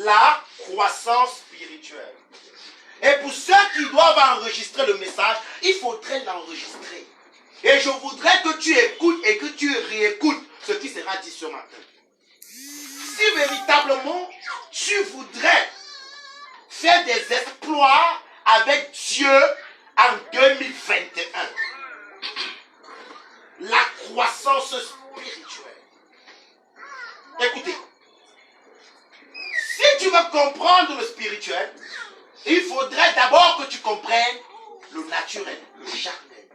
la croissance spirituelle. Et pour ceux qui doivent enregistrer le message, il faudrait l'enregistrer. Et je voudrais que tu écoutes et que tu réécoutes ce qui sera dit ce matin. Si véritablement tu voudrais faire des exploits avec Dieu en 2021, la croissance spirituelle. Écoutez, si tu veux comprendre le spirituel, il faudrait d'abord que tu comprennes le naturel, le charnel.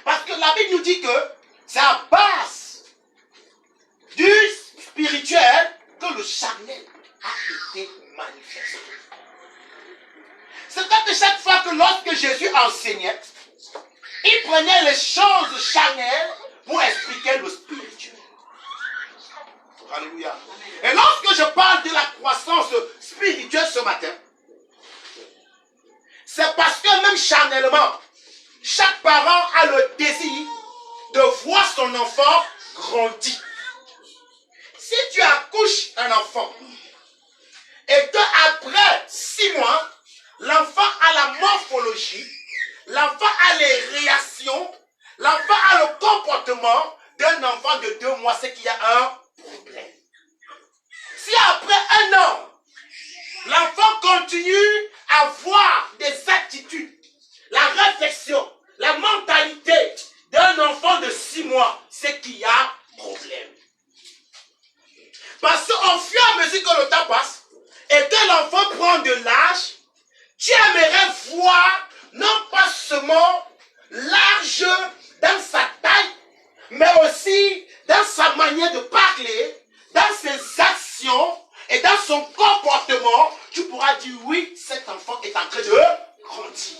Parce que la Bible nous dit que c'est à base du spirituel que le charnel a été manifesté. C'est que chaque fois que lorsque Jésus enseignait, il prenait les choses charnelles pour expliquer le spirituel. Alléluia. Et lorsque je parle de la croissance spirituelle ce matin, c'est parce que même charnellement, chaque parent a le désir de voir son enfant grandir. Si tu accouches un enfant et qu'après 6 mois, l'enfant a la morphologie, l'enfant a les réactions, l'enfant a le comportement d'un enfant de 2 mois, c'est qu'il y a un problème. Si après 1 an, l'enfant continue à avoir des attitudes, la réflexion, la mentalité d'un enfant de 6 mois, c'est qu'il y a problème. Parce qu'au fur et à mesure que le temps passe et que l'enfant prend de l'âge, tu aimerais voir non pas seulement large dans sa taille, mais aussi dans sa manière de parler, dans ses actions et dans son comportement. Tu pourras dire oui, cet enfant est en train de grandir.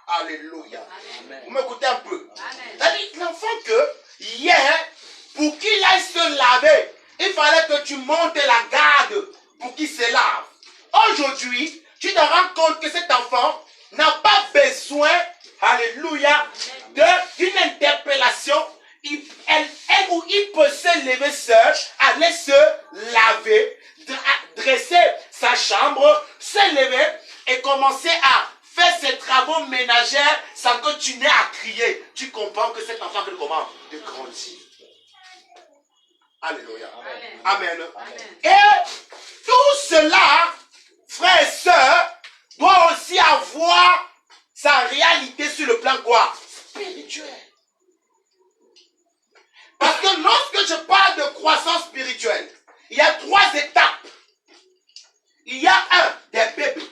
Alléluia. Amen. Vous m'écoutez un peu. C'est-à-dire l'enfant que hier, pour qu'il aille se laver, il fallait que tu montes la garde pour qu'il se lave. Aujourd'hui, tu te rends compte que cet enfant n'a pas besoin, alléluia, d'une interpellation. Elle ou il peut se lever seul, aller se laver, dresser sa chambre, se lever et commencer à faire ses travaux ménagers sans que tu n'aies à crier. Tu comprends que cet enfant commence de grandir. Alléluia. Amen. Amen. Amen. Et tout cela, frères et sœurs, doit aussi avoir sa réalité sur le plan quoi? Spirituel. Parce que lorsque je parle de croissance spirituelle, il y a 3 étapes. Il y a des bébés.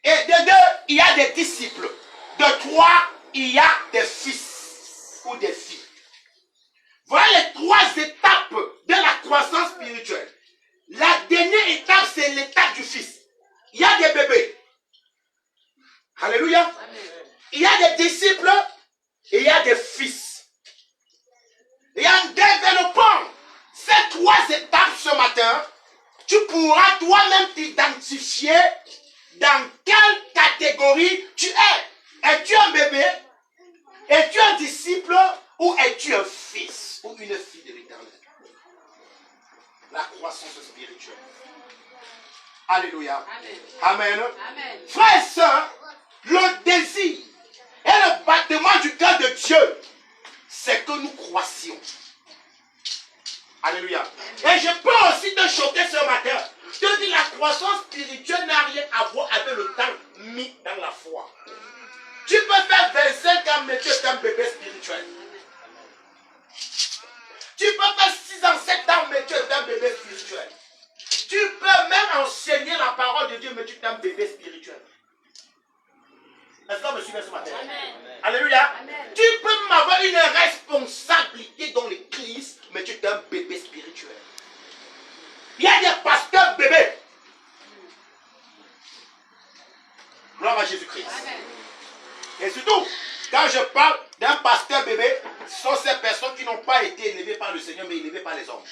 Et de 2, il y a des disciples. De 3, il y a des fils ou des filles. Voilà les 3 étapes de la croissance spirituelle. La dernière étape, c'est l'étape du fils. Il y a des bébés. Alléluia. Amen. Il y a des disciples et il y a des fils. Et en développant ces 3 étapes ce matin, tu pourras toi-même t'identifier dans quelle catégorie tu es. Es-tu un bébé? Es-tu un disciple? Ou es-tu un fils ou une fille de l'Éternel? La croissance spirituelle. Alléluia. Amen. Amen. Amen. Frères et sœurs, le désir et le battement du cœur de Dieu, c'est que nous croissions. Alléluia. Et je peux aussi te choquer ce matin. Je te dis, la croissance spirituelle n'a rien à voir avec le temps mis dans la foi. Tu peux faire 25 ans, mais tu es un bébé spirituel. Tu peux faire 6 ans, 7 ans, mais tu es un bébé spirituel. Tu peux même enseigner la parole de Dieu, mais tu es un bébé spirituel. Est-ce qu'on me suit ce matin? Amen. Alléluia. Amen. Tu peux même avoir une responsabilité dans l'église, mais tu es un bébé spirituel. Il y a des pasteurs bébés. Gloire à Jésus-Christ. Et surtout, quand je parle d'un pasteur bébé, ce sont ces personnes qui n'ont pas été élevées par le Seigneur, mais élevées par les hommes.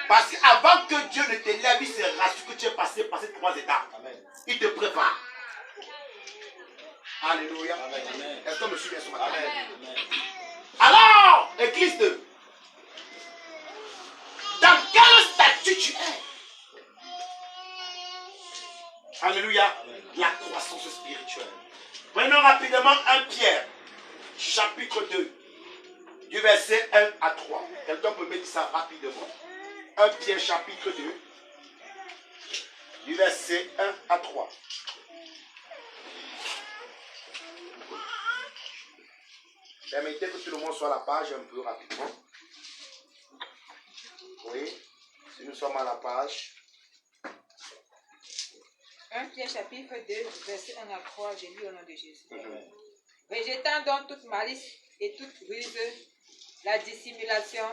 Parce qu'avant que Dieu ne t'élève, il se rassure que tu es passé par ces 3 étapes. Amen. Il te prépare. Alléluia. Est-ce que je me suis bien ce matin? Amen. Alors, Église, dans quel statut tu es? Alléluia. La croissance spirituelle. Prenons rapidement 1 Pierre, chapitre 2, du verset 1 à 3. Quelqu'un peut me dire ça rapidement. 1 Pierre, chapitre 2, du verset 1 à 3. Permettez que tout le monde soit à la page un peu rapidement. Oui, si nous sommes à la page. 1 Pierre chapitre 2, verset 1 à 3, j'ai lu au nom de Jésus. Rejetant donc toute malice et toute ruse, la dissimulation,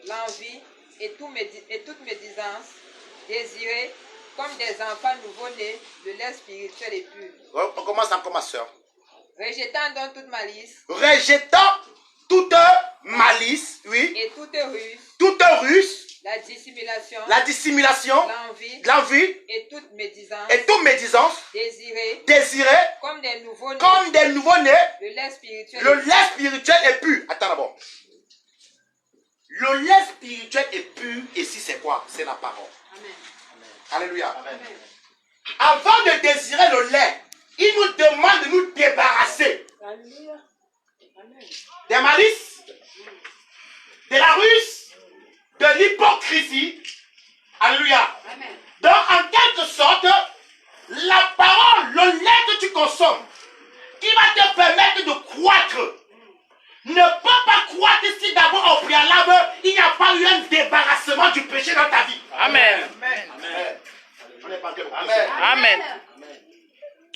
l'envie et toute médisance, désirez, comme des enfants nouveau-nés, de l'air spirituel et pur. On commence encore, ma soeur. Rejetant donc toute malice. Rejetant toute malice, oui. Et toute ruse. Toute ruse. La dissimulation. La dissimulation. L'envie. L'envie. Et toute médisance. Et toute médisance. Désirez. Désirez. Comme des nouveau-nés. Comme des nouveau-nés. Le lait spirituel. Le lait spirituel est pur. Attends d'abord. Le lait spirituel est pur. Ici, c'est quoi? C'est la parole. Amen. Alléluia. Amen. Avant de désirer le lait, il nous demande de nous débarrasser. Alléluia. Amen. Des malices, de la ruse, de l'hypocrisie. Alléluia. Amen. Donc, en quelque sorte, la parole, le lait que tu consommes, qui va te permettre de croître, ne peut pas croître si d'abord au préalable, il n'y a pas eu un débarrassement du péché dans ta vie. Amen. Amen. On est parti au Amen. Amen.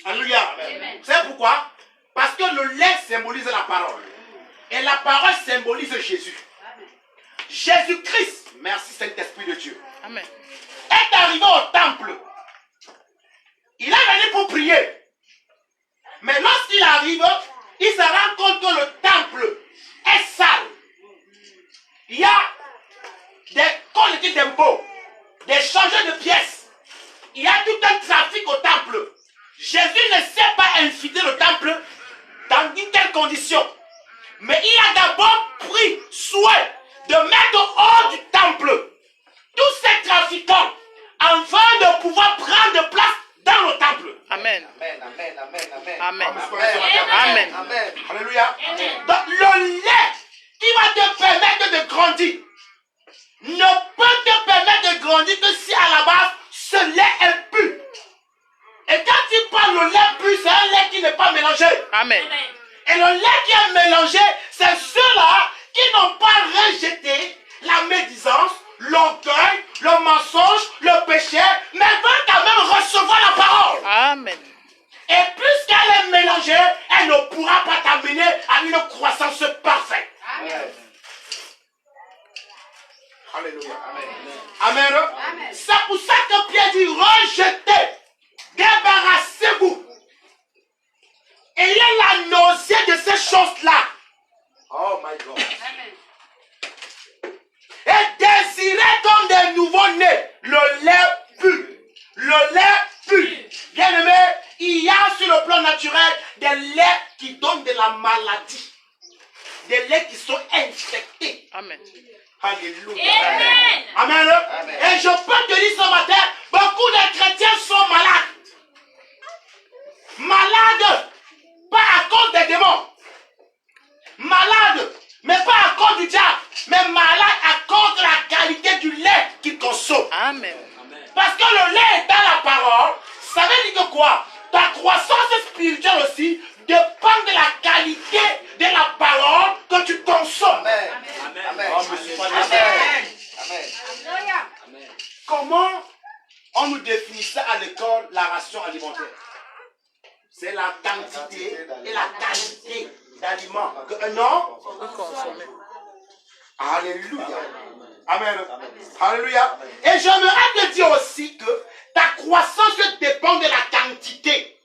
Alléluia. C'est pourquoi? Parce que le lait symbolise la parole. Et la parole symbolise Jésus. Jésus-Christ, merci Saint-Esprit de Dieu, Amen. est arrivé au temple. Il est venu pour prier. Mais lorsqu'il arrive, il se rend compte que le temple est sale. Il y a des collectifs d'impôts, des changeurs de pièces. Il y a tout un trafic au temple. Jésus ne sait pas infiltrer le temple dans une telle condition. Mais il a d'abord pris soin de mettre hors du temple tous ces trafiquants afin de pouvoir prendre place dans le temple. Amen. Amen, amen, amen, amen. Amen. Amen. Amen. Alléluia. Donc le lait qui va te permettre de grandir ne peut te permettre de grandir que si à la base ce lait est pur. Et quand tu parles le lait pur, c'est un lait qui n'est pas mélangé. Amen. Et le lait qui est mélangé, c'est ceux-là qui n'ont pas rejeté la médisance, l'orgueil, le mensonge, le péché, mais veulent quand même recevoir la parole. Amen. Et puisqu'elle est mélangée, elle ne pourra pas t'amener à une croissance parfaite. Amen. Alléluia. Amen. Amen. C'est pour ça que Pierre dit rejetez, débarrassez-vous. Ayez la nausée de ces choses-là. Oh my God. Amen. Et désirez comme des nouveaux-nés le lait pur. Le lait pur. Bien aimé, il y a sur le plan naturel des laits qui donnent de la maladie. Des laits qui sont infectés. Amen. Alléluia. Amen. Amen. Amen. Et je peux te dire ce matin, beaucoup de chrétiens sont malades. Malades, pas à cause des démons. Malades, mais pas à cause du diable, mais malades à cause de la qualité du lait qu'ils consomment. Amen. Parce que le lait est dans la parole, ça veut dire que quoi? Ta croissance spirituelle aussi dépend de la qualité de la parole que tu consommes. Amen. Amen. Amen. Amen. Comment on nous définit ça à l'école, la ration alimentaire? C'est la quantité et la qualité d'aliments que un homme Vous consommez. Alléluia. Amen. Alléluia. Et j'aimerais te dire aussi que ta croissance dépend de la quantité.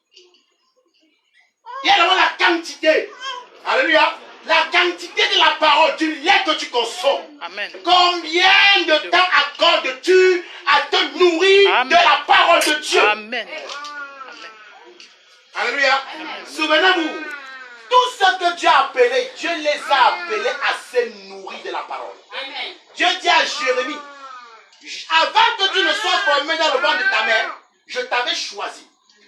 Il y a d'abord la quantité. Alléluia. La quantité de la parole, du lait que tu consommes. Amen. Combien de temps accordes-tu à te nourrir Amen. de la parole de Dieu? Amen. Alléluia. Souvenez-vous, tout ce que Dieu a appelé, Dieu les a appelés à se nourrir de la parole. Amen. Dieu dit à Jérémie, avant que tu ne sois formé dans le ventre de ta mère, je t'avais choisi.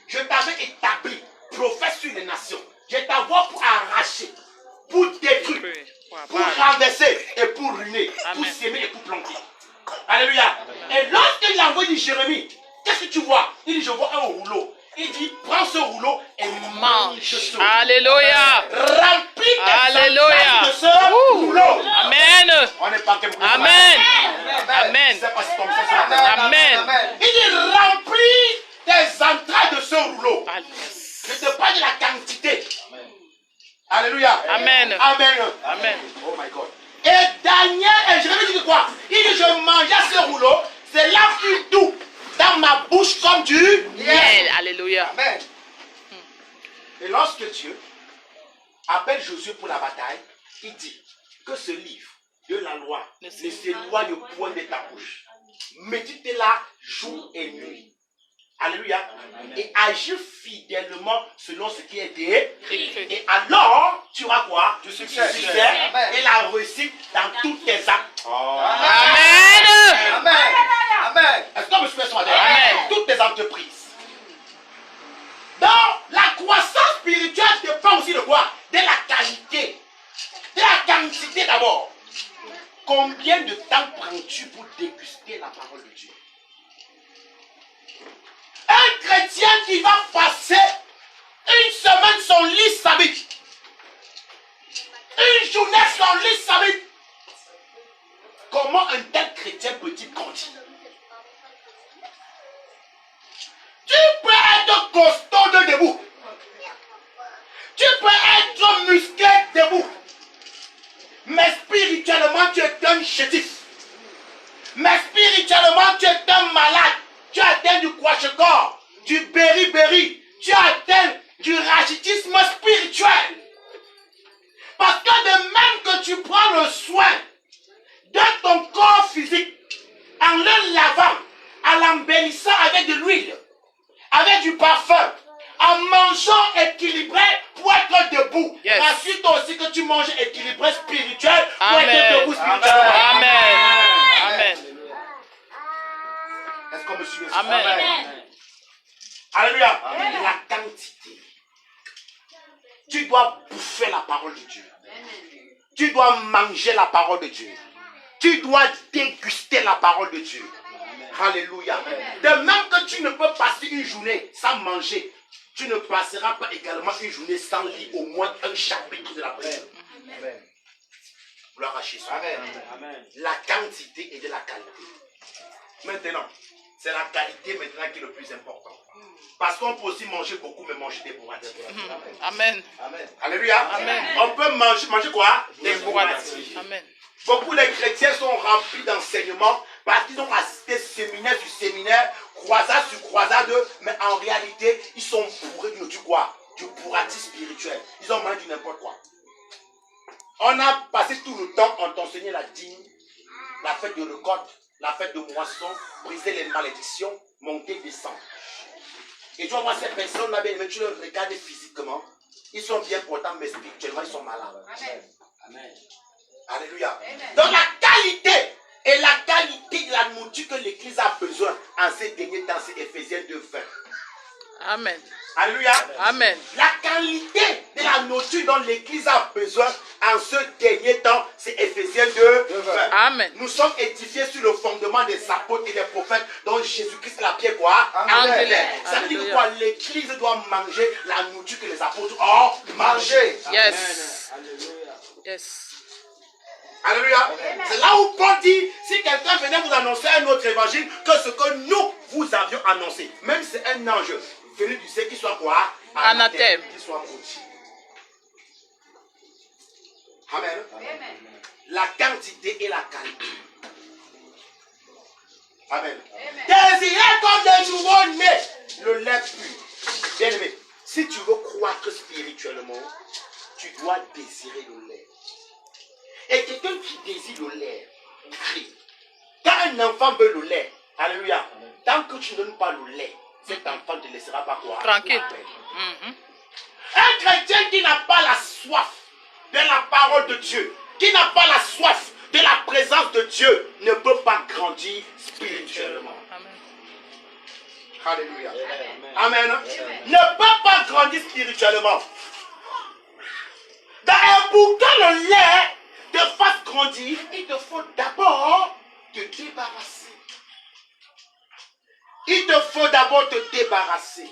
je t'avais établi prophète sur les nations. Je t'envoie pour arracher, pour détruire, pour renverser et pour ruiner, pour s'aimer et pour planter. Alléluia. Et lorsqu'il a envoyé Jérémie, qu'est-ce que tu vois? Il dit, je vois un rouleau. Il dit, prends ce rouleau et mange ce rouleau. Alléluia. Remplis tes Alléluia. entrailles de ce rouleau. Amen. On n'est pas comme Amen. Amen. C'est pas si comme ça, c'est la Amen. Il dit, remplis tes entrailles de ce rouleau. Je te parle de la quantité. Alléluia. Amen. Amen. Amen. Oh my God. Et Daniel, et Jérémie dit quoi? Il dit, je mangeais ce rouleau, c'est là plus doux dans ma bouche comme du Miel. Alléluia. Amen. Et lorsque Dieu appelle Josué pour la bataille, il dit que ce livre de la loi ne s'éloigne point de ta bouche. Médite-la jour et nuit. Alléluia. Et agis fidèlement selon ce qui est dit. Et alors, tu auras quoi? Du succès et la réussite dans toutes tes actes. Amen. Amen. Amen. Est-ce qu'on me suit ce matin? Amen. Toutes tes entreprises. Donc, la croissance spirituelle dépend aussi de quoi? De la qualité. De la quantité d'abord. Combien de temps prends-tu pour déguster la parole de Dieu? Un chrétien qui va passer une semaine son lit s'habite. Une journée son lit s'habite. Comment un tel chrétien peut-il grandir? Tu peux être costaud de debout. Tu peux être musclé debout. Mais spirituellement, tu es un chétif. Mais spirituellement, tu es un malade. Tu as atteint du kwashiorkor, du beriberi. Tu as atteint du rachitisme spirituel. Parce que de même que tu prends le soin de ton corps physique en le lavant, en l'embellissant avec de l'huile, avec du parfum, en mangeant équilibré pour être debout. Yes. Rassure-toi aussi que tu manges équilibré spirituel pour Amen. être debout spirituellement. Amen. Amen. Est-ce qu'on me suit? Amen. Alléluia. La quantité. Tu dois bouffer la parole de Dieu. Tu dois manger la parole de Dieu. Tu dois déguster la parole de Dieu. Alléluia. De même que tu ne peux passer une journée sans manger, tu ne passeras pas également une journée sans lire au moins un chapitre de la prière. Gloire à Jésus. La quantité et de la qualité. Maintenant, c'est la qualité maintenant qui est le plus important. Parce qu'on peut aussi manger beaucoup, mais manger des bourratiques. Amen. Alléluia. Amen. On peut manger quoi? Des bourratiques. Amen. Beaucoup de chrétiens sont remplis d'enseignements parce qu'ils ont assisté séminaire sur séminaire, croisade sur croisade, mais en réalité, ils sont bourrés du quoi? Du bourratis spirituel. Ils ont mangé du n'importe quoi. On a passé tout le temps en t'enseignant la dîme, la fête de récolte, la fête de moisson, briser les malédictions, monter, descendre. Et tu vas voir ces personnes-là, bien, tu les regardes physiquement, ils sont bien portants, mais spirituellement, ils sont malades. Amen. Alléluia. Donc la qualité et la qualité de la nourriture que l'Église a besoin en ces derniers temps, c'est Éphésiens 2:20. Amen. Alléluia. Amen. La qualité de la nourriture dont l'Église a besoin en ce dernier temps, c'est Éphésiens 2:20. Amen. Nous sommes édifiés sur le fondement des apôtres et des prophètes, dont Jésus-Christ est la pierre quoi? Angulaire. Ça veut dire que quoi? L'Église doit manger la nourriture que les apôtres ont mangée. Yes. Yes. Alléluia. C'est là où Paul dit, si quelqu'un venait vous annoncer un autre évangile que ce que nous vous avions annoncé, même si c'est un ange venu du ciel qui soit quoi? Anathème. Qui soit maudit. Amen. La quantité et la qualité. Amen. Désirez comme des nouveaux-nés le lait pur. Bien aimé, si tu veux croître spirituellement, tu dois désirer le lait. Et quelqu'un qui désire le lait, crie. Quand un enfant veut le lait, alléluia, tant que tu ne donnes pas le lait, cet enfant ne te laissera pas quoi? Tranquille. Un chrétien qui n'a pas la soif de la parole de Dieu, qui n'a pas la soif de la présence de Dieu, ne peut pas grandir spirituellement. Amen. Alléluia. Amen. Ne peut pas grandir spirituellement. Pour que le lait te fasse grandir, il te faut d'abord te débarrasser. Il te faut d'abord te débarrasser.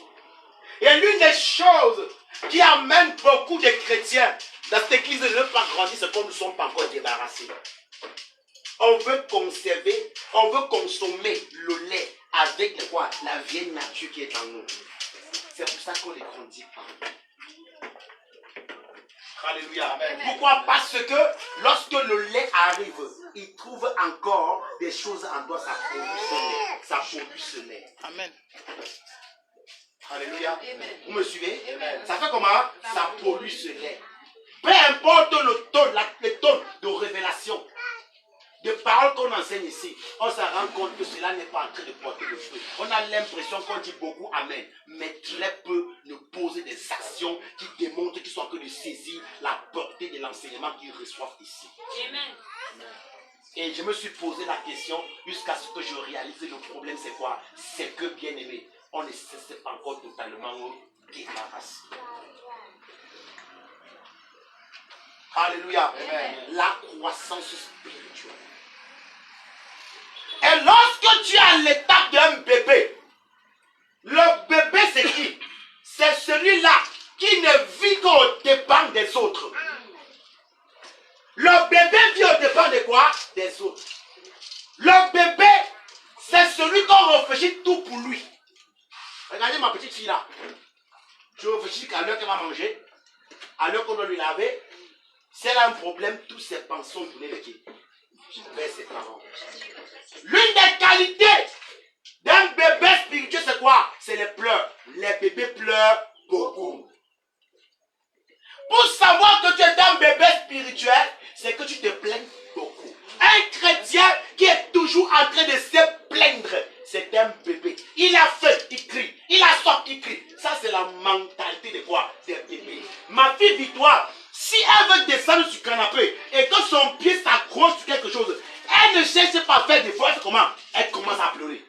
Et l'une des choses qui amène beaucoup de chrétiens dans cette église de ne pas grandir, c'est qu'on ne sont pas encore débarrassés. On veut conserver, on veut consommer le lait avec quoi? La vieille nature qui est en nous. C'est pour ça qu'on ne grandit pas. Alléluia. Amen. Pourquoi? Parce que lorsque le lait arrive, il trouve encore des choses en toi, ça produit ce lait. Ça produit ce lait. Amen. Alléluia. Amen. Vous me suivez? Amen. Ça fait comment? Ça pollue ce lait. Peu importe le ton de révélation, de paroles qu'on enseigne ici, on se rend compte que cela n'est pas en train de porter le fruit. On a l'impression qu'on dit beaucoup Amen, mais très peu ne posent des actions qui démontrent qu'ils sont en train de saisir la portée de l'enseignement qu'ils reçoivent ici. Amen. Et je me suis posé la question jusqu'à ce que je réalise le problème c'est quoi? C'est que, bien aimé, on ne s'est pas encore totalement débarrassé. Alléluia. Amen. La croissance spirituelle. Et lorsque tu es à l'étape d'un bébé, le bébé c'est qui? C'est celui-là qui ne vit qu'au dépens des autres. Le bébé vit au dépens de quoi? Des autres. Le bébé, c'est celui qu'on réfléchit tout pour lui. Regardez ma petite fille là. Je réfléchis qu'à l'heure qu'elle va manger, à l'heure qu'on doit lui laver, si elle a un problème, tous ses pensons tournent vers qui? Vers ses parents. L'une des qualités d'un bébé spirituel, c'est quoi? C'est les pleurs. Les bébés pleurent beaucoup. Pour savoir que tu es un bébé spirituel, c'est que tu te plains beaucoup. Un chrétien qui est toujours en train de se plaindre, c'est un bébé. Il a faim, il crie. Il a soif, il crie. Ça, c'est la mentalité de quoi? Des bébés. Ma fille Victoire, si elle veut descendre sur le canapé et que son pied s'accroche sur quelque chose, elle ne cherche pas à faire des fois. Comment? Elle commence à pleurer.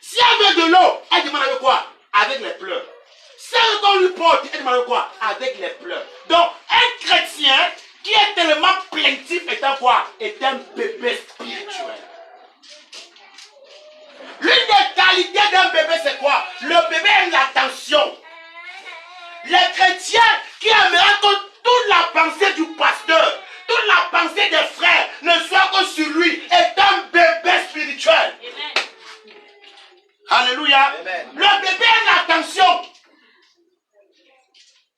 Si elle veut de l'eau, elle demande avec quoi? Avec les pleurs. Si elle veut qu'on lui porte, elle demande avec quoi? Avec les pleurs. Donc, un chrétien qui est tellement plaintif étant quoi? Est un bébé spirituel. L'une des qualités d'un bébé, c'est quoi? Le bébé aime l'attention. Les chrétiens qui aimeraient que toute la pensée du pasteur, toute la pensée des frères ne soit que sur lui, est un bébé spirituel. Amen. Alléluia. Amen. Le bébé aime l'attention.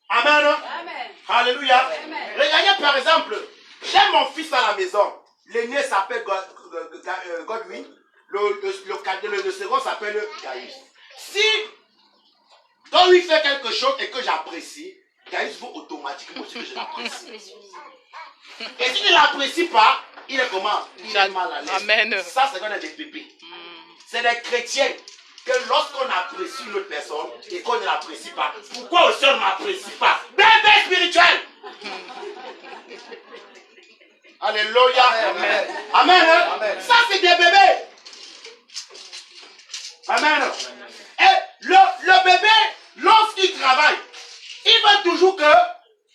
Amen. Amen. Alléluia. Amen. Regardez par exemple, j'ai mon fils à la maison. L'aîné s'appelle Godwin. Le second s'appelle Gaïs. Si quand lui fait quelque chose et que j'apprécie, Gaïs veut automatiquement ce que je l'apprécie. Et si ne l'apprécie pas, il est comment? Il est mal à l'aise. Amen. Ça, c'est quand on est des bébés. C'est des chrétiens que lorsqu'on apprécie une autre personne et qu'on ne l'apprécie pas, pourquoi aussi on ne m'apprécie pas? Bébé spirituel! Alléluia! Amen. Amen. Hein? Amen. Ça, c'est des bébés. Amen. Et le bébé, lorsqu'il travaille, il veut toujours que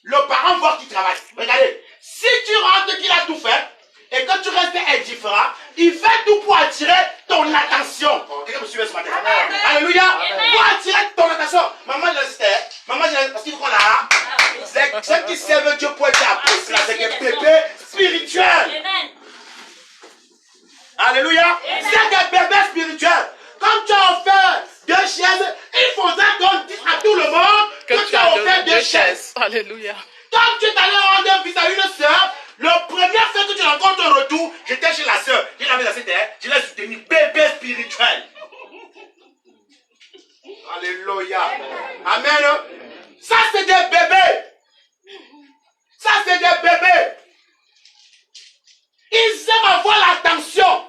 le parent voit qu'il travaille. Regardez, si tu rentres qu'il a tout fait et que tu restes indifférent, il fait tout pour attirer ton attention. Quelqu'un me suit ce matin? Amen. Alléluia. Amen. Pour attirer ton attention. Maman, je reste. Maman, parce qu'il faut qu'on a. Ceux qui servent Dieu pour être appréciés, c'est des bébés spirituels. Amen. Alléluia. C'est des bébés spirituels. Quand tu as offert 2 chaises, il faudrait qu'on dise à tout le monde que tu as offert 2 chaises. Alléluia. Quand tu es allé rendre visite à une soeur, le premier fait que tu rencontres un retour, j'étais chez la soeur, je l'avais laissé terre, je l'ai soutenu, bébé spirituel. Alléluia. Amen. Ça c'est des bébés. Ça c'est des bébés. Ils aiment avoir l'attention.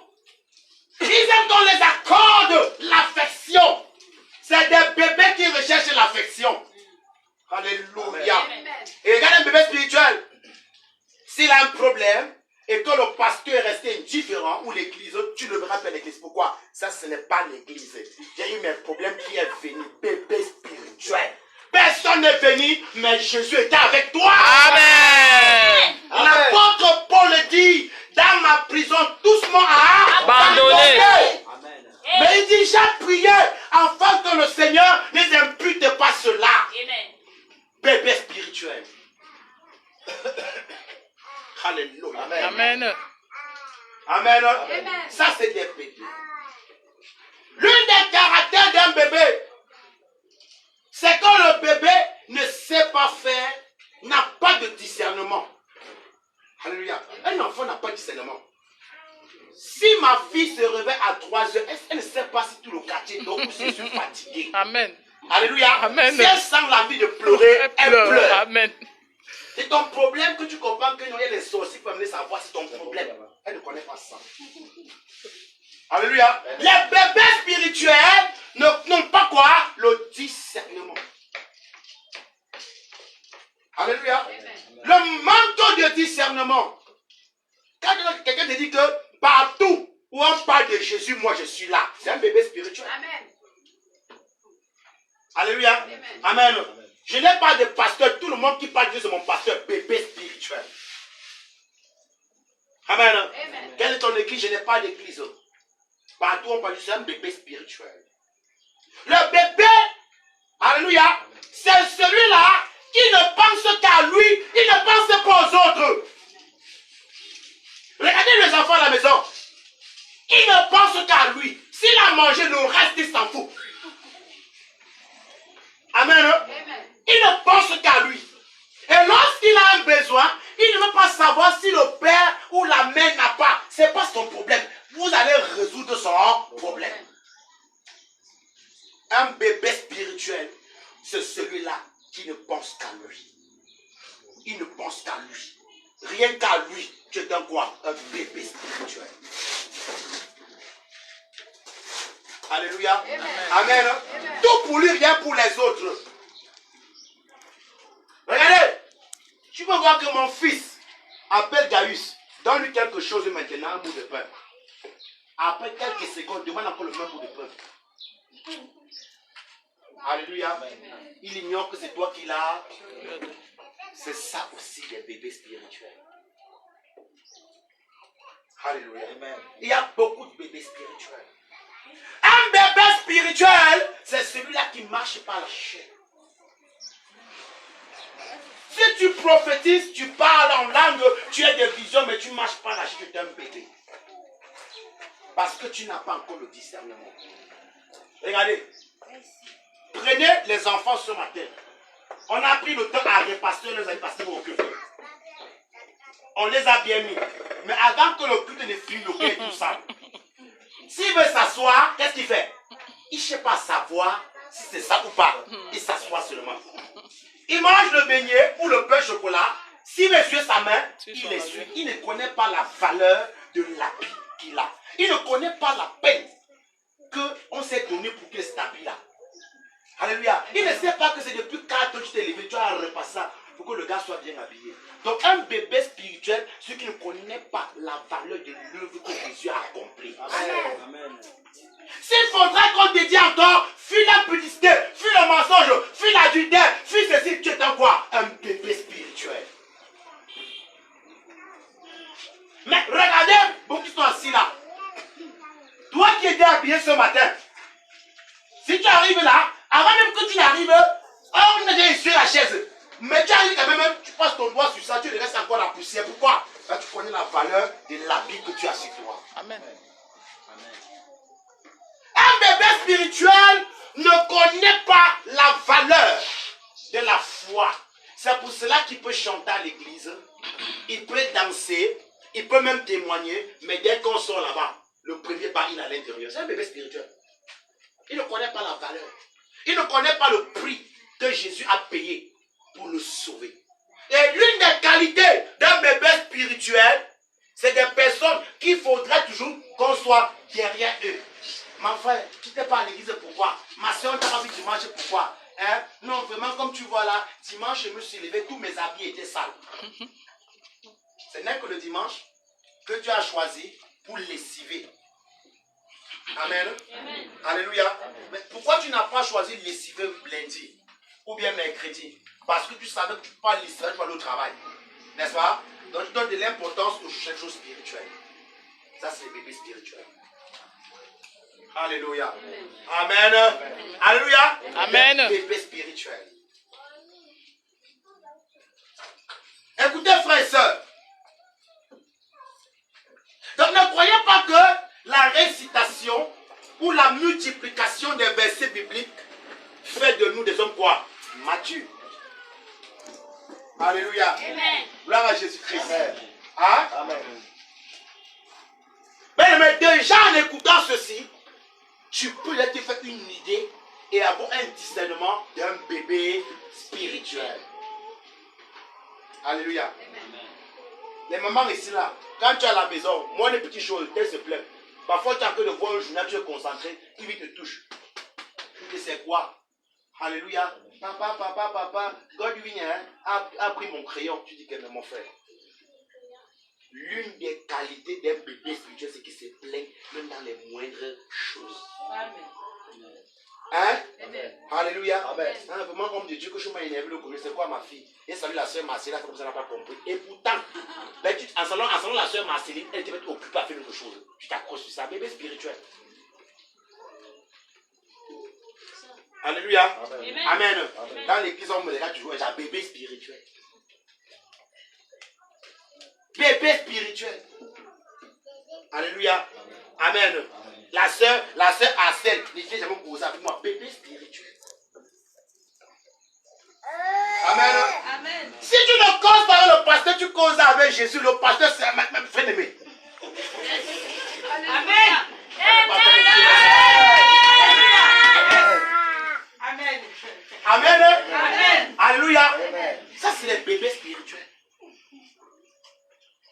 Ils aiment qu'on les accorde l'affection. C'est des bébés qui recherchent l'affection. Alléluia. Amen. Et regarde un bébé spirituel. S'il a un problème et que le pasteur est resté indifférent ou l'église, tu ne verras pas l'église. Pourquoi? Ça, ce n'est pas l'église. J'ai eu mes problèmes qui est venu. Bébé spirituel. Personne n'est venu, mais Jésus était avec toi. Amen. L'apôtre Paul dit, dans ma prison, tous m'ont Abandonné. Amen. Mais il dit, j'ai prié afin que le Seigneur ne les impute pas cela. Bébé spirituel. Alléluia. Amen. Amen. Ça, c'est des bébés. L'une des caractères d'un bébé, c'est quand le bébé ne sait pas faire, n'a pas de discernement. Alléluia. Un enfant n'a pas de discernement. Si ma fille se réveille à 3 heures, elle ne sait pas si tout le quartier dort ou si je suis fatigué. Amen. Alléluia. Amen. Si elle sent l'envie de pleurer, elle pleure. Amen. C'est ton problème que tu comprends que non, il y a les sorciers qui peuvent venir savoir, c'est ton problème. Elle ne connaît pas ça. Alléluia. Les bébés spirituels n'ont pas quoi? Le discernement. Alléluia. Le manteau de discernement. Quand quelqu'un te dit que partout où on parle de Jésus, moi je suis là. C'est un bébé spirituel. Alléluia. Amen. Je n'ai pas de pasteur. Tout le monde qui parle de Dieu, c'est mon pasteur. Bébé spirituel. Amen. Quelle est ton église? Je n'ai pas d'église. Partout on parle de Dieu, c'est un bébé spirituel. Le bébé, alléluia, c'est celui-là qui ne pense qu'à lui. Il ne pense pas aux autres. Regardez les enfants à la maison. Il ne pense qu'à lui. S'il a mangé le reste, il s'en fout. Amen. Il ne pense qu'à lui. Et lorsqu'il a un besoin, il ne veut pas savoir si le père ou la mère n'a pas. Ce n'est pas son problème. Vous allez résoudre son problème. Un bébé spirituel, c'est celui-là qui ne pense qu'à lui. Il ne pense qu'à lui. Rien qu'à lui. Tu es un quoi? Un bébé spirituel. Alléluia. Amen. Tout pour lui, rien pour les autres. Regardez. Tu peux voir que mon fils appelle Gaius. Donne-lui quelque chose maintenant, un bout de pain. Après quelques secondes, demande encore le même bout de pain. Alléluia. Il ignore que c'est toi qui l'as. C'est ça aussi des bébés spirituels. Alléluia. Il y a beaucoup de bébés spirituels. Un bébé spirituel, c'est celui-là qui marche par la chair. Si tu prophétises, tu parles en langue, tu as des visions, mais tu ne marches pas la chair d'un bébé. Parce que tu n'as pas encore le discernement. Regardez. Prenez les enfants ce matin. On a pris le temps à repasser les années passées au culte. On les a bien mis. Mais avant que le culte ne finisse, le cœur est tout ça. S'il veut s'asseoir, qu'est-ce qu'il fait? Il ne sait pas savoir si c'est ça ou pas. Il s'assoit seulement. Il mange le beignet ou le pain au chocolat. S'il veut suer sa main, il essuie. Il ne connaît pas la valeur de l'habit qu'il a. Il ne connaît pas la peine qu'on s'est donné pour qu'il s'habille là. Alléluia. Il ne sait pas que c'est depuis 4 ans que tu t'es levé, tu as repassé ça pour que le gars soit bien habillé. Donc un bébé spirituel, celui qui ne connaît pas la valeur de l'œuvre que Jésus a accomplie. Amen. S'il faudrait qu'on te dise encore, fuis la publicité, fuis le mensonge, fuis l'adultère, fuis ceci, tu es en quoi? Un bébé spirituel. Mais regardez, beaucoup qui sont assis là. Toi qui étais habillé ce matin, si tu arrives là, avant même que tu n'arrives, on a déjà sur la chaise. Mais tu arrives quand même, tu passes ton doigt sur ça, tu restes encore la poussière. Pourquoi? Là, tu connais la valeur de l'habit que tu as sur toi. Amen. Un bébé spirituel ne connaît pas la valeur de la foi. C'est pour cela qu'il peut chanter à l'église, il peut danser, il peut même témoigner, mais dès qu'on sort là-bas, le premier pas, il est à l'intérieur. C'est un bébé spirituel. Il ne connaît pas la valeur. Il ne connaît pas le prix que Jésus a payé pour le sauver. Et l'une des qualités d'un bébé spirituel, c'est des personnes qu'il faudrait toujours qu'on soit derrière eux. Ma frère, tu n'étais pas à l'église, pourquoi? Ma soeur, on t'a pas vu dimanche, pourquoi? Hein? Non, vraiment, comme tu vois là, dimanche, je me suis levé, tous mes habits étaient sales. Ce n'est que le dimanche que tu as choisi pour lessiver. Amen. Alléluia. Mais pourquoi tu n'as pas choisi lessiver lundi ou bien mercredi? Parce que tu savais que tu ne peux pas lessiver, tu vas aller au travail. N'est-ce pas? Donc tu donnes de l'importance aux choses spirituelles. Ça, c'est le bébé spirituel. Alléluia. Amen. Alléluia. Amen. Le bébé spirituel. Écoutez, frères et sœurs. Donc ne croyez pas que la récitation ou la multiplication des versets bibliques fait de nous des hommes quoi? Matures. Alléluia. Amen. Gloire à Jésus-Christ. Hein? Mais déjà en écoutant ceci, tu peux te faire une idée et avoir un discernement d'un bébé spirituel. Alléluia. Les mamans ici là, quand tu es à la maison, moi les petites choses, elles se plaignent. Parfois tu as que de voir un journal, tu es concentré, il te touche. Tu dis c'est quoi? Alléluia. Papa, Godwin a pris mon crayon. Tu dis que mon frère. L'une des qualités d'un bébé spirituel, c'est qu'il se plaint même dans les moindres choses. Amen. Hein? Amen. Alléluia. Amen. Hein, vraiment, homme de Dieu, que je m'ai énervé le premier, c'est quoi ma fille? Et salut la soeur Marcella, comme ça, n'a pas compris. Et pourtant, ben, en salant la soeur Marceline, elle te met occupée à faire quelque chose. Tu t'accroches sur ça, bébé spirituel. Alléluia. Amen. Amen. Amen. Dans l'église, on me regarde toujours, j'ai un bébé spirituel. Bébé spirituel. Alléluia. Amen. La sœur Arcelle, ne fait jamais causer avec moi. Bébé spirituel. Amen. Amen. Si tu ne causes pas avec le pasteur, tu causes avec Jésus. Le pasteur, c'est même frère aimé. Amen. Amen. Amen. Amen. Amen. Alléluia. Amen. Ça, c'est les bébés spirituels.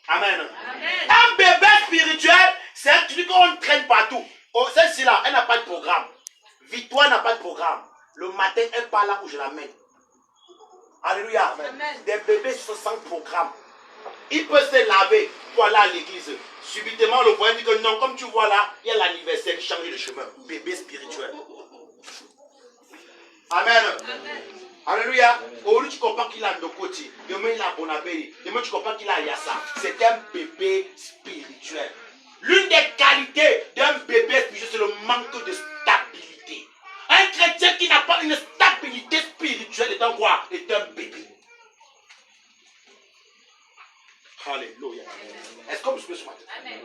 Amen. Amen. Un bébé spirituel, c'est un truc qu'on traîne partout. Oh, celle-ci là, elle n'a pas de programme. Victoire n'a pas de programme. Le matin, elle part là où je l'amène. Alléluia. Amen. Des bébés sont sans programme. Il peut se laver pour aller à l'église. Subitement, le voisin dit que non, comme tu vois là, il y a l'anniversaire, changer de chemin. Bébé spirituel. Amen. Amen. Alléluia. Aujourd'hui, tu comprends qu'il a Ndokoti. Demain, il a Bonabéli. Demain, tu comprends qu'il a Yassa. C'est un bébé spirituel. L'une des qualités d'un bébé spirituel, c'est le manque de stabilité. Un chrétien qui n'a pas une stabilité spirituelle est un quoi? Est un bébé. Alléluia. Est-ce que vous suivez ce matin? Amen.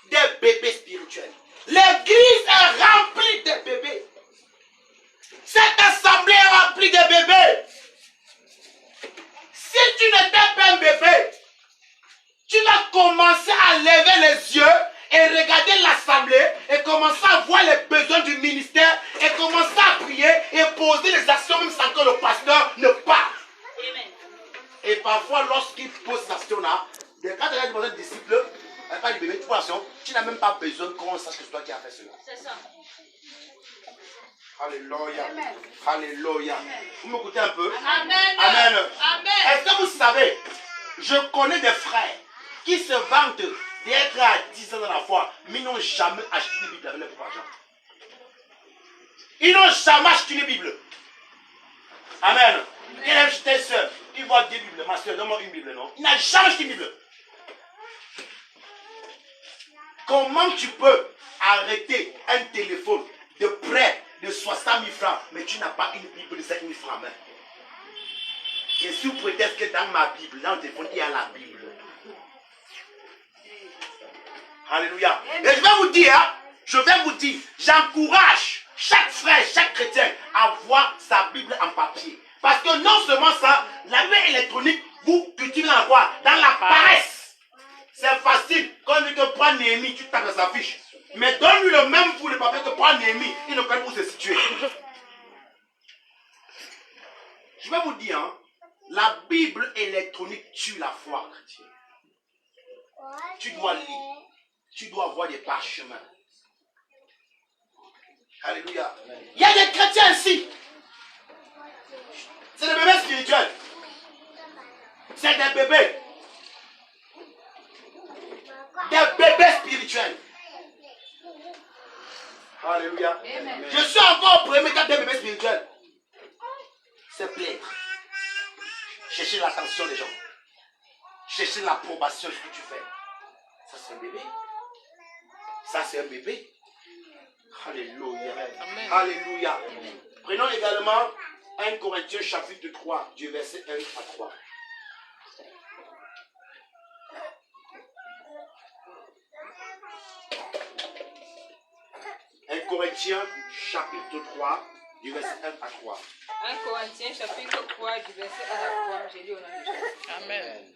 Des bébés spirituels. L'église est remplie de bébés. Cette assemblée est remplie de bébés. Si tu n'étais pas un bébé, tu vas commencer à lever les yeux et regarder l'assemblée et commencer à voir les besoins du ministère et commencer à prier et poser les actions même sans que le pasteur ne parle. Amen. Et parfois, lorsqu'il pose cette action-là, quand tu as demandé un disciple, pas du bébé, tu n'as même pas besoin qu'on sache que c'est toi qui as fait cela. C'est ça. Alléluia. Amen. Alléluia. Vous m'écoutez un peu? Amen. Amen. Amen. Est-ce que vous savez, je connais des frères qui se vantent d'être à 10 ans dans la foi, mais ils n'ont jamais acheté une Bible avec leur propre argent. Ils n'ont jamais acheté une Bible. Amen. Il a acheté seul. Il voit 2 Bibles. Ma soeur, donne-moi une Bible, non? Il n'a jamais acheté une Bible. Comment tu peux arrêter un téléphone de près de 60 000 francs, mais tu n'as pas une Bible de 5 000 francs en main? Et sous prétexte que dans ma Bible, dans le téléphone, il y a la Bible. Alléluia. Et je vais vous dire, j'encourage chaque frère, chaque chrétien à avoir sa Bible en papier. Parce que non seulement ça, la main électronique vous cultivez dans quoi? Dans la paresse. C'est facile. Quand on dit que prends Néhémie, tu tapes dans sa fiche. Mais donne-lui le même bout de papier que prend Néhémie, il ne connaît pas où se situer. Je vais vous dire, hein, la Bible électronique tue la foi chrétienne. Tu dois lire. Tu dois avoir des parchemins. Alléluia. Il y a des chrétiens ici. C'est des bébés spirituels. C'est des bébés. Des bébés spirituels. Alléluia. Amen. Je suis encore au premier cadre d'un bébé spirituel. C'est plaindre. Chercher l'attention des gens. Chercher l'approbation de ce que tu fais. Ça, c'est un bébé. Ça, c'est un bébé. Alléluia. Amen. Alléluia. Prenons également 1 Corinthiens chapitre 3, du verset 1 à 3. Corinthiens chapitre 3, du verset 1 à 3. 1 Corinthiens chapitre 3 du verset 1 à 3. J'ai lu au nom de Jésus. Amen.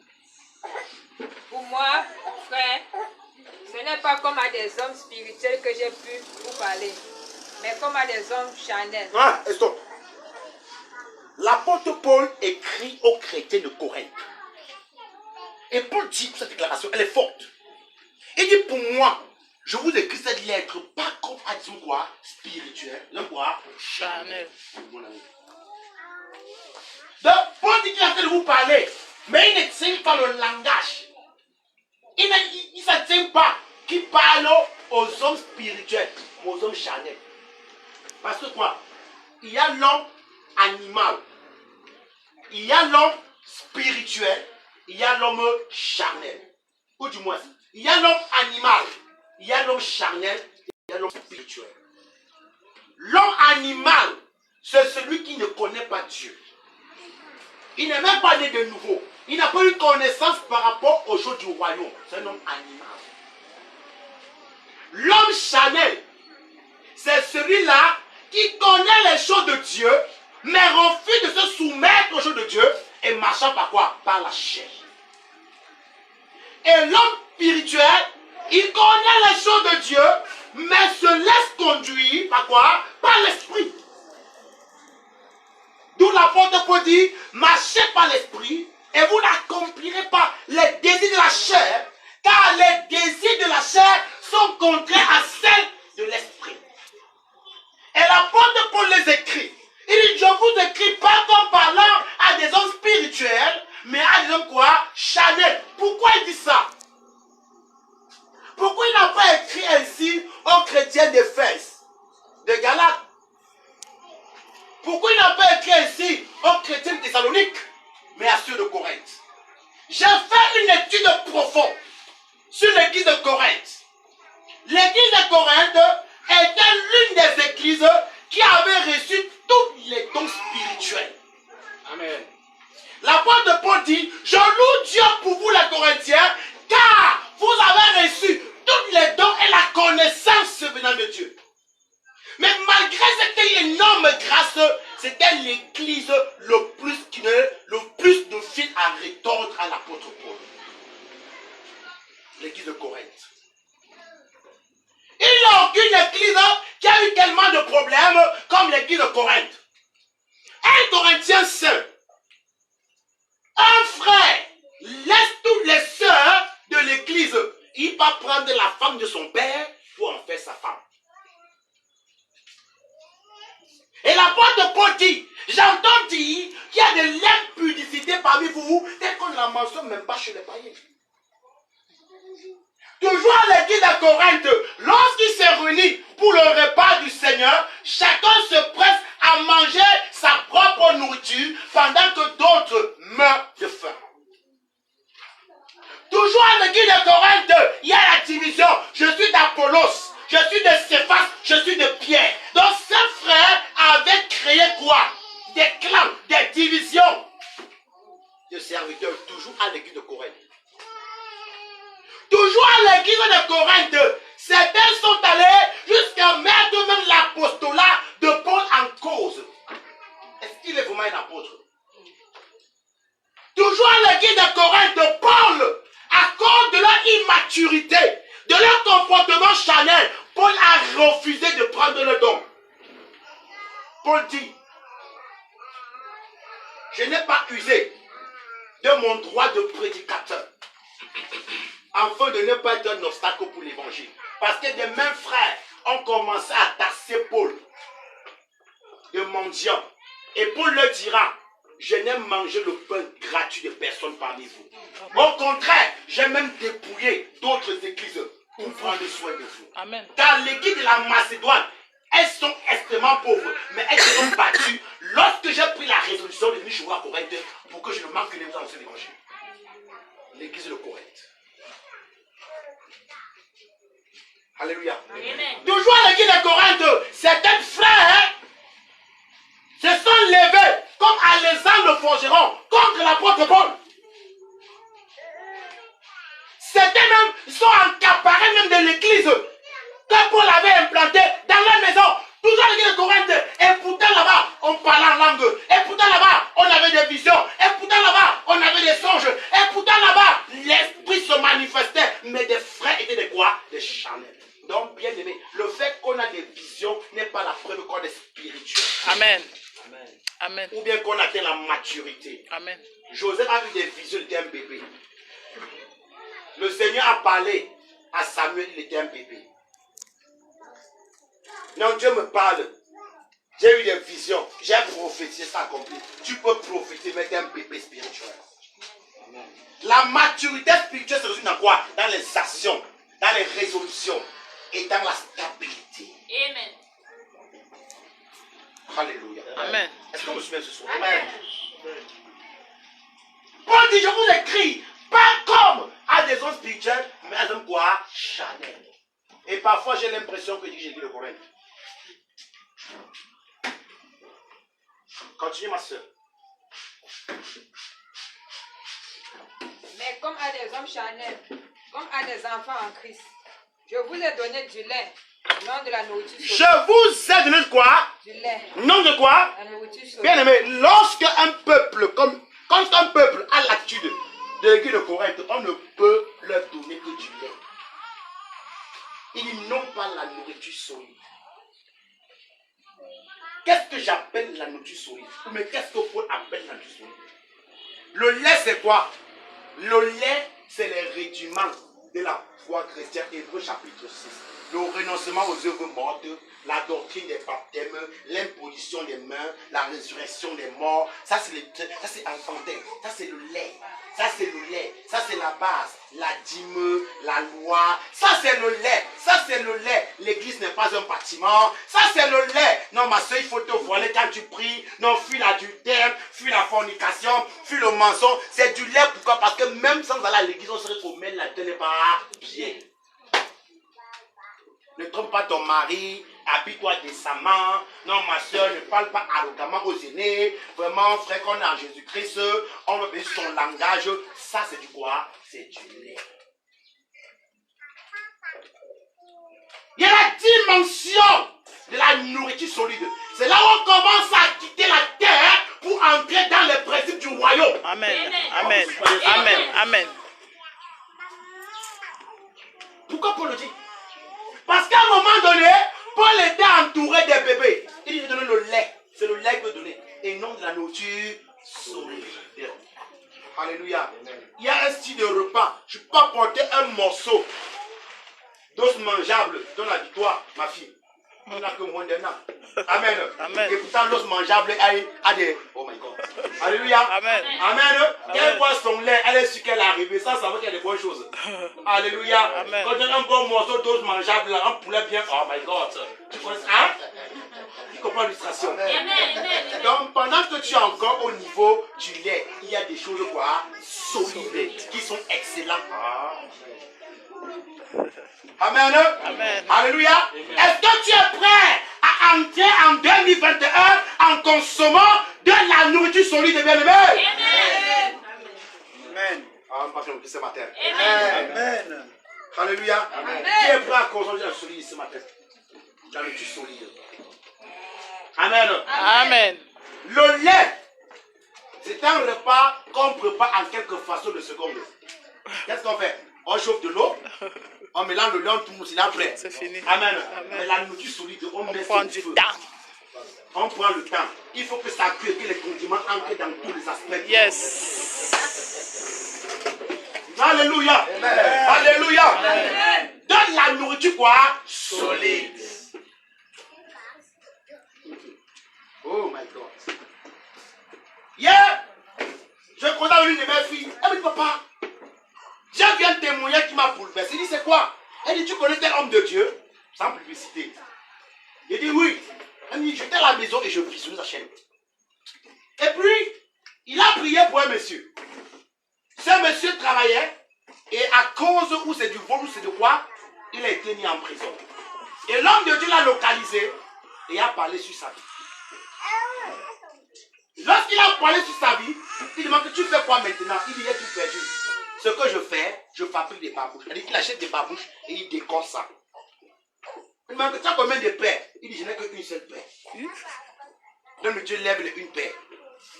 Pour moi, frère, ce n'est pas comme à des hommes spirituels que j'ai pu vous parler, mais comme à des hommes charnels. Ah, stop. L'apôtre Paul écrit aux chrétiens de Corinthe. Et Paul dit, cette déclaration, elle est forte. Il dit, pour moi, je vous écris cette lettre, pas comme à disons quoi, spirituel, non quoi, Charnel. mon ami. Donc, Paul dit qu'il a fait de vous parler, mais il ne tient pas le langage. Il ne se tient pas qu'il parle aux hommes spirituels, aux hommes charnels. Parce que quoi? Il y a l'homme animal, il y a l'homme spirituel, il y a l'homme charnel. Ou du moins, il y a l'homme animal, il y a l'homme charnel, il y a l'homme spirituel. L'homme animal, c'est celui qui ne connaît pas Dieu. Il n'est même pas né de nouveau. Il n'a pas eu connaissance par rapport aux choses du royaume. C'est un homme animal. L'homme charnel, c'est celui-là qui connaît les choses de Dieu, mais refuse de se soumettre aux choses de Dieu et marchant par quoi? Par la chair. Et l'homme spirituel, il connaît les choses de Dieu, mais se laisse conduire par quoi? Par l'esprit. D'où l'apôtre Paul dit, marchez par l'esprit et vous n'accomplirez pas les désirs de la chair, car les désirs de la chair sont contraires à celles de l'esprit. Et l'apôtre Paul les écrit. Il dit, je vous écris pas comme parlant à des hommes spirituels, mais à des hommes quoi? Charnels. Pourquoi il dit ça? Pourquoi il n'a pas écrit ainsi aux chrétiens d'Éphèse, de Galates? Pourquoi il n'a pas écrit ainsi aux chrétiens de Thessalonique, mais à ceux de Corinthe? J'ai fait une étude profonde sur l'église de Corinthe. L'église de Corinthe était l'une des églises qui avait reçu tous les dons spirituels. Amen. L'apôtre Paul dit, je loue Dieu pour vous les Corinthiens, car vous avez reçu tous les dons et la connaissance venant de Dieu. Mais malgré cette énorme grâce, c'était l'église qui avait le plus de fil à retordre à l'apôtre Paul. L'église de Corinthe. Il n'y a aucune église qui a eu tellement de problèmes comme l'église de Corinthe. Un Corinthien seul, un frère, laisse toutes les sœurs de l'église. Il va prendre la femme de son père pour en faire sa femme. Et l'apôtre Paul dit, j'entends dire qu'il y a de l'impudicité parmi vous, telle qu'on ne la mentionne même pas chez les païens. Toujours à l'église de Corinthe, lorsqu'il s'est réuni pour le repas du Seigneur, chacun se presse à manger sa propre nourriture pendant que d'autres meurent de faim. Toujours à l'église de Corinthe, il y a la division. Je suis d'Apollos, je suis de Céphas, je suis de Pierre. Donc ces frères avaient créé quoi? Des clans, des divisions de serviteurs, toujours à l'église de Corinthe. Toujours à l'église de Corinthe, certains sont allés jusqu'à mettre même l'apostolat de Paul en cause. Est-ce qu'il est vraiment un apôtre? Toujours à l'église de Corinthe, Paul, à cause de leur immaturité, de leur comportement charnel, Paul a refusé de prendre le don. Paul dit, je n'ai pas usé de mon droit de prédicateur, afin de ne pas être un obstacle pour l'évangile. Parce que des mêmes frères ont commencé à tasser Paul de mendiant. Et Paul leur dira, je n'ai mangé le pain gratuit de personne parmi vous. Au contraire, j'ai même dépouillé d'autres églises pour prendre soin de vous. Amen. Car l'église de la Macédoine elles sont extrêmement pauvres, mais elles se sont battues lorsque j'ai pris la résolution de venir chez vous à Corinthe pour que je ne manque que les dans l'évangile. L'église de Corinthe. Alléluia. Amen. Toujours à l'église de Corinthe, certains frères se sont levés comme Alexandre le forgeron contre l'apôtre Paul. Certains même sont accaparés même de l'église que Paul avait implantée dans leur maison. Toujours à l'église de Corinthe. Et pourtant là-bas, on parlait en langue. Et pourtant là-bas, on avait des visions. Et pourtant là-bas, on avait des songes. Et pourtant là-bas, l'esprit se manifestait. Mais des frères étaient des quoi? Des charnels. Donc, bien aimé, le fait qu'on a des visions n'est pas la preuve qu'on est spirituel. Amen. Amen. Amen. Ou bien qu'on atteint la maturité. Amen. Joseph a eu des visions, il était un bébé. Le Seigneur a parlé à Samuel, il était un bébé. Non, Dieu me parle. J'ai eu des visions, j'ai prophétisé, ça accompli. Tu peux prophétiser, mais tu es un bébé spirituel. Amen. La maturité spirituelle se résume dans quoi? Dans les actions, dans les résolutions et dans la stabilité. Amen. Alléluia. Amen. Est-ce que vous me suivez ce soir? Amen. Paul dit, je vous écris, pas comme à des hommes spirituels, mais à des hommes quoi? Charnels. Et parfois j'ai l'impression que j'ai dit le Coran. Continue ma soeur. Mais comme à des hommes charnels, comme à des enfants en Christ, je vous ai donné du lait, non de la nourriture solide. Je vous ai donné quoi? Du lait, Non de quoi? la nourriture solide. Bien aimé, lorsque un peuple, quand un peuple a l'attitude de l'église de Corinthe, on ne peut leur donner que du lait. Ils n'ont pas la nourriture solide. Qu'est-ce que j'appelle la nourriture solide? Mais qu'est-ce que Paul appelle la nourriture solide? Le lait, c'est quoi? Le lait, c'est les rudiments de la foi chrétienne, Hébreux chapitre 6. Le renoncement aux œuvres mortes, la doctrine des baptêmes, l'imposition des mains, la résurrection des morts. Ça, c'est enfantin. Ça, c'est le lait. Ça, c'est le lait. Ça, c'est la base. La dîme, la loi. Ça, c'est le lait. Ça, c'est le lait. L'église n'est pas un bâtiment. Ça, c'est le lait. Non, ma soeur, il faut te voiler quand tu pries. Non, fuis l'adultère, fuis la fornication, fuis le mensonge. C'est du lait. Pourquoi? Parce que même sans aller à l'église, on serait au même, la terre n'est pas bien. Ne trompe pas ton mari, habille-toi décemment. Non, ma soeur, ne parle pas arrogamment aux aînés. Vraiment, frère, qu'on est en Jésus-Christ, on va baisser son langage. Ça, c'est du quoi? C'est du lait. Il y a la dimension de la nourriture solide. C'est là où on commence à quitter la terre pour entrer dans les principes du royaume. Amen. Amen. Amen. Amen. Pourquoi Paul le dit? Parce qu'à un moment donné, Paul était entouré des bébés. Il lui donnait le lait. C'est le lait qu'il veut donner. Et non de la nourriture solide. Alléluia. Il y a un style de repas. Je peux apporter un morceau d'os mangeable dans la victoire, ma fille. Il n'a que moins d'un an. Amen. Amen. Et pourtant, l'os mangeable a des... Oh my God. Alléluia. Amen. Amen. Quand elle voit son lait, elle est sûre qu'elle est arrivée. Ça veut qu'il y a des bonnes choses. Alléluia. Amen. Quand elle a un bon morceau d'os mangeable, un poulet bien... Oh my God. Tu connais ça? Hein? Tu comprends l'illustration? Amen. Donc, pendant que tu es encore au niveau du lait, il y a des choses quoi? Solides, qui sont excellentes. Amen. Amen. Alléluia. Est-ce que tu es prêt à entrer en 2021 en consommant de la nourriture solide, bien aimé? Amen. Amen. Ah, on va faire ce matin. Amen. Amen. Alléluia. Amen. Qui est prêt à consommer de la solide ce matin? De la nourriture solide. Amen. Amen. Le lait, c'est un repas qu'on prépare en quelques façons de secondes. Qu'est-ce qu'on fait? On chauffe de l'eau, on mélange le lait, on tourne, c'est après. C'est fini. Amen. Amen. Mais la nourriture solide, on met Prends sur le du feu. temps. On prend le temps. Il faut que ça cuise, que les condiments entrent dans tous les aspects. Yes. Alléluia. Alléluia. Donne la nourriture quoi? Solide. Oh my God. Hier, je comptais avec l'une de mes filles. Elle me dit, papa, j'ai vu un témoignage qui m'a bouleversé. Il dit, c'est quoi? Elle dit, tu connais tel homme de Dieu? Sans publicité. Il dit oui. Il dit, j'étais à la maison et je visualise la chaîne. Et puis, il a prié pour un monsieur. Ce monsieur travaillait et à cause où c'est du vol ou c'est de quoi, il a été mis en prison. Et l'homme de Dieu l'a localisé et a parlé sur sa vie. Lorsqu'il a parlé sur sa vie, il demande que tu fais quoi maintenant? Il dit, il est tout perdu. Ce que je fais, je fabrique des babouches. Il dit qu'il achète des babouches et il décore ça. Il demande que tu as combien de paires? Il dit, je n'ai qu'une seule paire. L'homme de Dieu lève une paire.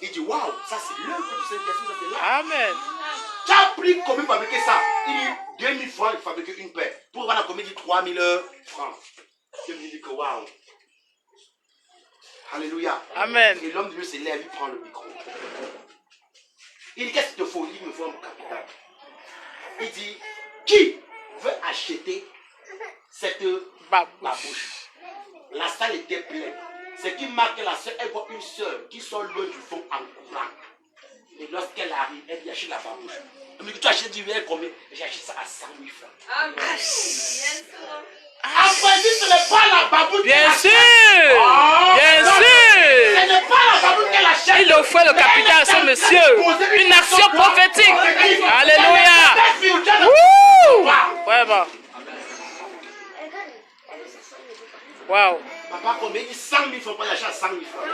Il dit, waouh, ça c'est l'œuvre du Seigneur, ça c'est là. Amen. Tu as pris combien pour fabriquer ça? Il dit 2000 francs, il fabrique une paire. Pour voir combien, il dit 3000 francs. Je me dis que waouh. Alléluia. Amen. Et l'homme de Dieu se lève, il prend le micro. Il dit, qu'est-ce qu'il te faut? Il dit, il me faut un capital. Il dit, qui veut acheter cette babouche? La salle était pleine. Ce qui marque la soeur, elle voit une soeur qui sort loin du fond en courant. Et lorsqu'elle arrive, elle dit achète la babouche. Elle me dit, tu achètes du verre combien? J'ai acheté ça à 100 000 francs. Amen. Après, dit, ce n'est pas la babouche qu'elle Bien achète. sûr. Oh, Bien non, sûr. ce n'est pas la babouche qu'elle achète. Il offrait le capital à ce monsieur. Une action prophétique. Alléluia. Wouh. Vraiment. Wow. Papa, combien? Il dit 100 000 francs, pas l'acheter à 100 000 francs.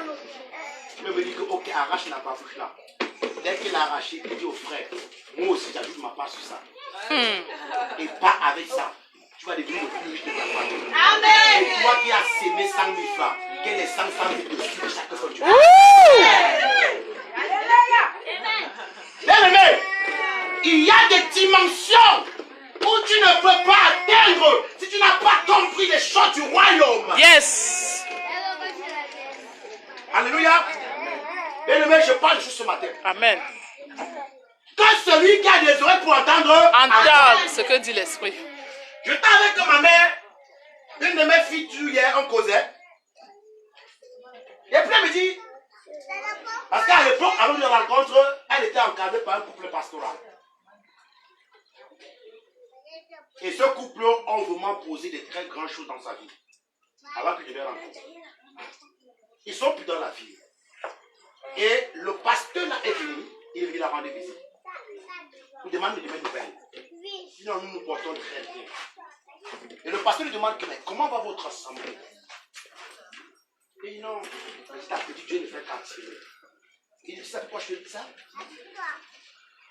Je me dis que, ok, arrache la babouche là. Dès qu'il a arraché, il dit au frère, moi aussi j'ajoute ma part sur ça. Et pas avec ça. Tu vas devenir le plus riche de ta famille. Amen. Et toi qui as sémé 100 000 francs, que les 100 000 te suivent chaque fois que tu vas. Bien aimé, il y a des dimensions où tu ne peux pas atteindre si tu n'as pas compris les choses du royaume. Yes. Alléluia. Bien aimé, je parle juste ce matin. Amen. Quand celui qui a des oreilles pour entendre, Entendre ce que dit l'Esprit. J'étais avec ma mère, une de mes filles hier, on causait. Et puis elle me dit, parce qu'à l'époque, avant de la rencontre, elle était encadrée par un couple pastoral. Et ce couple ont vraiment posé de très grandes choses dans sa vie. Avant que je les rencontre. Ils sont plus dans la vie. Et le pasteur là est venu, il est venu la rendre visite. Il demande de mes nouvelles. Sinon, nous nous portons très bien. Et le pasteur lui demande, mais comment va votre assemblée? Il dit non, petit à petit, Dieu ne fait qu'attirer. Il dit, ça pourquoi je te dis ça?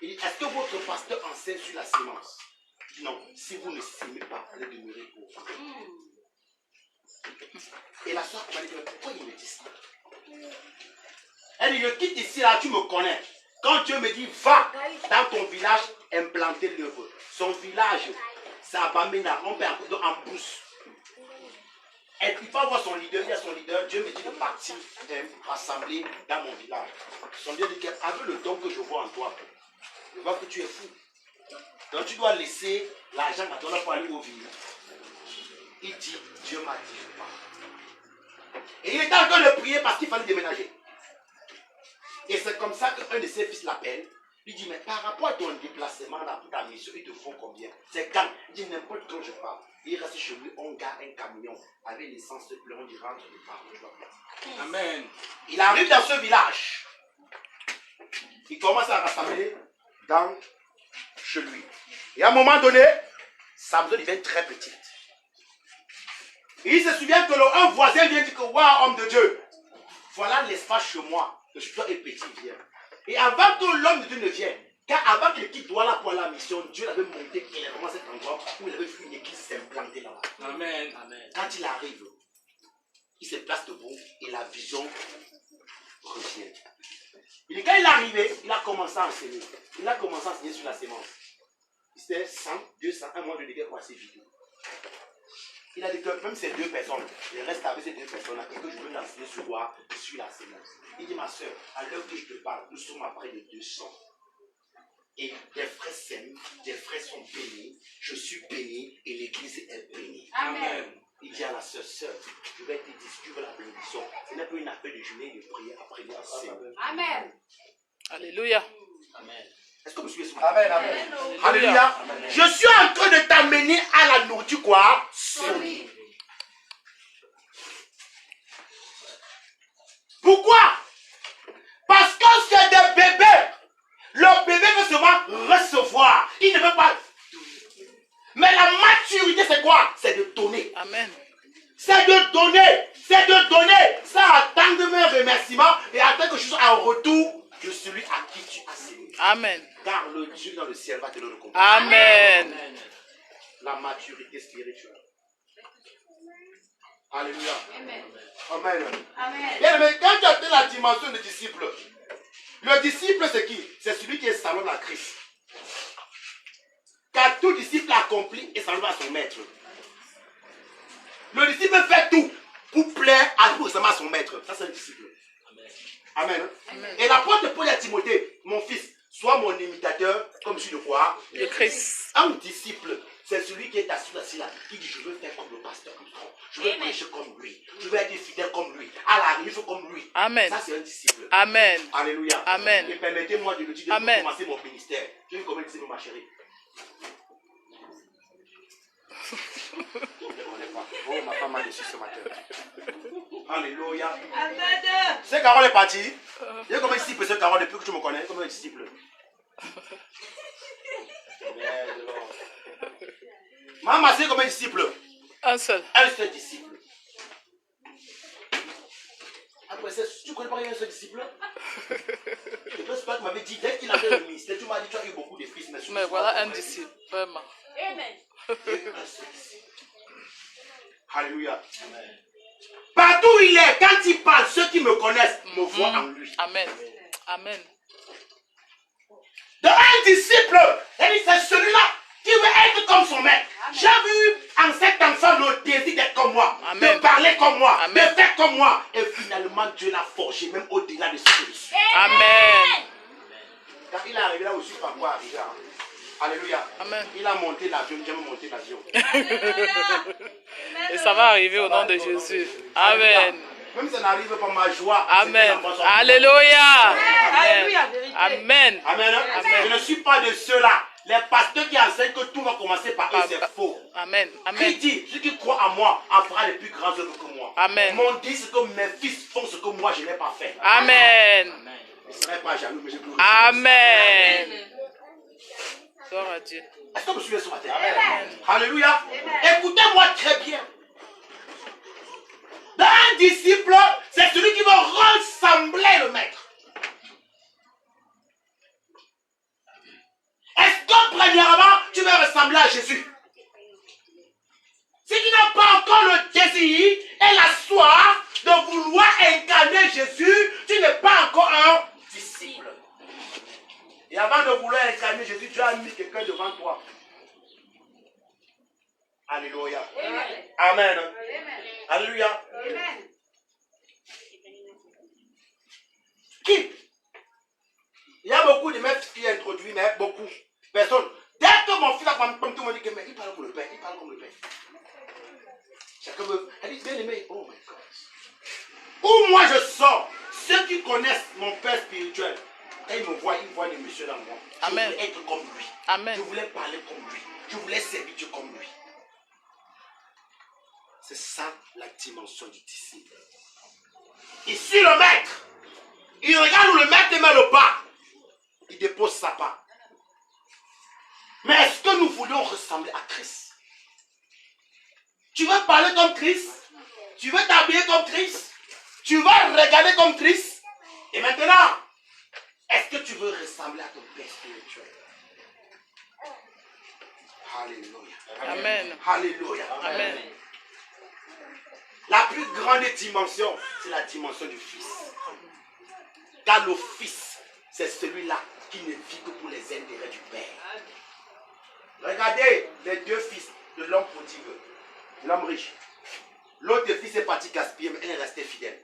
Il dit, est-ce que votre pasteur enseigne sur la sémence? Il dit non, si vous ne sémez pas, vous allez demeurer pauvre. Et la soeur m'a dit, mais pourquoi il me dit ça? Elle dit, je quitte ici, là, tu me connais. Quand Dieu me dit, va dans ton village implanter l'œuvre. Son village, c'est à Bamena, on peut en pousse. Et il faut avoir son leader, il y a son leader. Dieu me dit de partir rassembler dans mon village. Son leader dit qu'avec le don que je vois en toi, je vois que tu es fou. Donc tu dois laisser l'argent à toi pour aller au village. Il dit, Dieu m'a dit, je pars. Et il était en train de prier parce qu'il fallait déménager. Et c'est comme ça qu'un de ses fils l'appelle. Il dit, mais par rapport à ton déplacement là, pour ta mission, ils te font combien? C'est quand? Il dit, n'importe quand je pars. Il reste chez lui, on garde un camion avec l'essence de plomb, il rentre de partout. Amen. Il arrive dans ce village. Il commence à rassembler dans chez lui. Et à un moment donné, sa maison devient très petite. Et il se souvient que un voisin vient dire que, waouh, homme de Dieu, voilà l'espace chez moi. Que je dois être petit, viens. Et avant que l'homme de Dieu ne vienne, car avant qu'il quitte là pour la mission, Dieu l'avait monté clairement cet endroit où il avait vu une église s'implantée là-bas. Amen. Amen. Quand il arrive, il se place debout et la vision revient. Et quand il est arrivé, il a commencé à enseigner. Il a commencé à enseigner sur la sémence. C'était 100, 200, un mois de dégâts pour ces vidéos. Il a dit que même ces deux personnes, je reste avec ces deux personnes-là et que je veux l'enseigner sur quoi? Sur la sémence. Il dit, ma soeur, à l'heure que je te parle, nous sommes à près de 200. Et des frères s'aiment, des frères sont bénis, je suis béni et l'église est bénie. Amen. Il dit à la soeur, je vais te dire, si tu veux la bénédiction, ce n'est pas une affaire de journée de prière après le Seigneur. Amen. Alléluia. Amen. Est-ce que vous suivez ce matin? Amen. Alléluia. Je suis en train de t'amener à la nourriture quoi? Solide. Amen. C'est de donner, sans attendre mes remerciements et attendre que je sois en retour de celui à qui tu as sévi. Amen. Car le Dieu dans le ciel va te donner le compte. Amen. La maturité spirituelle. Alléluia. Amen. Amen. Amen. Bien, mais quand tu atteins la dimension de disciple, le disciple c'est qui? C'est celui qui est salon à Christ. Car tout disciple accompli est salon à son maître. Le disciple fait tout pour plaire à son maître. Ça c'est le disciple. Amen. Amen. Et l'apôtre Paul à Timothée, mon fils, sois mon imitateur comme je suis de quoi? Le Christ. Un disciple, c'est celui qui est assis là, qui dit je veux faire comme le pasteur Armstrong, je veux prêcher comme lui, je veux être fidèle comme lui, à la rive comme lui. Amen. Ça c'est un disciple. Amen. Alléluia. Amen. Et permettez-moi de le dire, Amen. pour commencer mon ministère. Je vais commencer disciple, ma chérie. Je ne connais pas. Oh, ma femme m'a déçu ce matin. Alléluia. Amen. C'est Carole est partie. Il y a combien de disciples, c'est Carole, depuis que tu me connais? Combien de disciples? Merde, Lord. Maman, c'est combien de disciples? Un seul. Un seul disciple. Après ça, tu ne connais pas un seul disciple? Je pense pas que tu m'avais dit, dès qu'il avait le ministère, tu m'as dit que tu as eu beaucoup de fils. Mais voilà un disciple. Vraiment. Amen. Alléluia. Partout où il est, quand il parle, ceux qui me connaissent me voient en lui. Amen. Amen. De un disciple, c'est celui-là qui veut être comme son maître. J'ai vu en cet enfant le désir d'être comme moi, Amen. de parler comme moi, Amen. de faire comme moi. Et finalement, Dieu l'a forgé, même au-delà de ce que je suis. Amen. Quand il est arrivé là où je suis pas encore arrivé. Hein. Alléluia. Amen. Il a monté l'avion, j'ai monté l'avion. Et ça va arriver au nom de Jésus. Amen. Même si ça n'arrive pas, ma joie. Amen. c'est que la Alléluia. Alléluia, Amen. vérité. Amen. Amen. Hein? Amen. Je ne suis pas de ceux-là. Les pasteurs qui enseignent que tout va commencer par eux, c'est faux. Amen. Qui Amen. dit, celui qui croit en moi en fera les plus grandes œuvres que moi. Amen. Mon dit, c'est que mes fils font ce que moi je n'ai pas fait. Amen. Je ne serai pas jaloux, mais je glorifie. Amen. Gloire à Dieu. Est-ce que vous me suivez ce matin? Alléluia. Écoutez-moi très bien. Un disciple, c'est celui qui va ressembler le maître. Est-ce que premièrement, tu veux ressembler à Jésus? Si tu n'as pas encore le désir et la soif de vouloir incarner Jésus, tu n'es pas encore un disciple. Et avant de vouloir incarner Jésus, tu as mis quelqu'un devant toi. Alléluia. Amen. Alléluia. Qui? Il y a beaucoup de maîtres qui introduit, mais beaucoup. Personne. Dès que mon fils a comme tout le monde dit que mais il parle comme le Père, il parle comme le Père. Chacun veut. Elle dit bien aimé. Oh my God. Où moi je sors, ceux qui connaissent mon Père spirituel, quand ils me voient, ils voient des messieurs dans moi. Je Amen. voulais être comme lui. Amen. Je voulais parler comme lui. Je voulais servir Dieu comme lui. C'est ça la dimension du disciple. Ici le maître, il regarde où le maître met le pas. Il dépose sa part. Mais est-ce que nous voulons ressembler à Christ? Tu veux parler comme Christ? Tu veux t'habiller comme Christ? Tu veux regarder comme Christ? Et maintenant, est-ce que tu veux ressembler à ton Père spirituel? Alléluia. Amen. Alléluia. Amen. La plus grande dimension, c'est la dimension du Fils. Car le Fils, c'est celui-là qui ne vit que pour les intérêts du Père. Regardez les deux fils de l'homme prodigue, de l'homme riche. L'autre fils est parti gaspiller, mais elle est restée fidèle.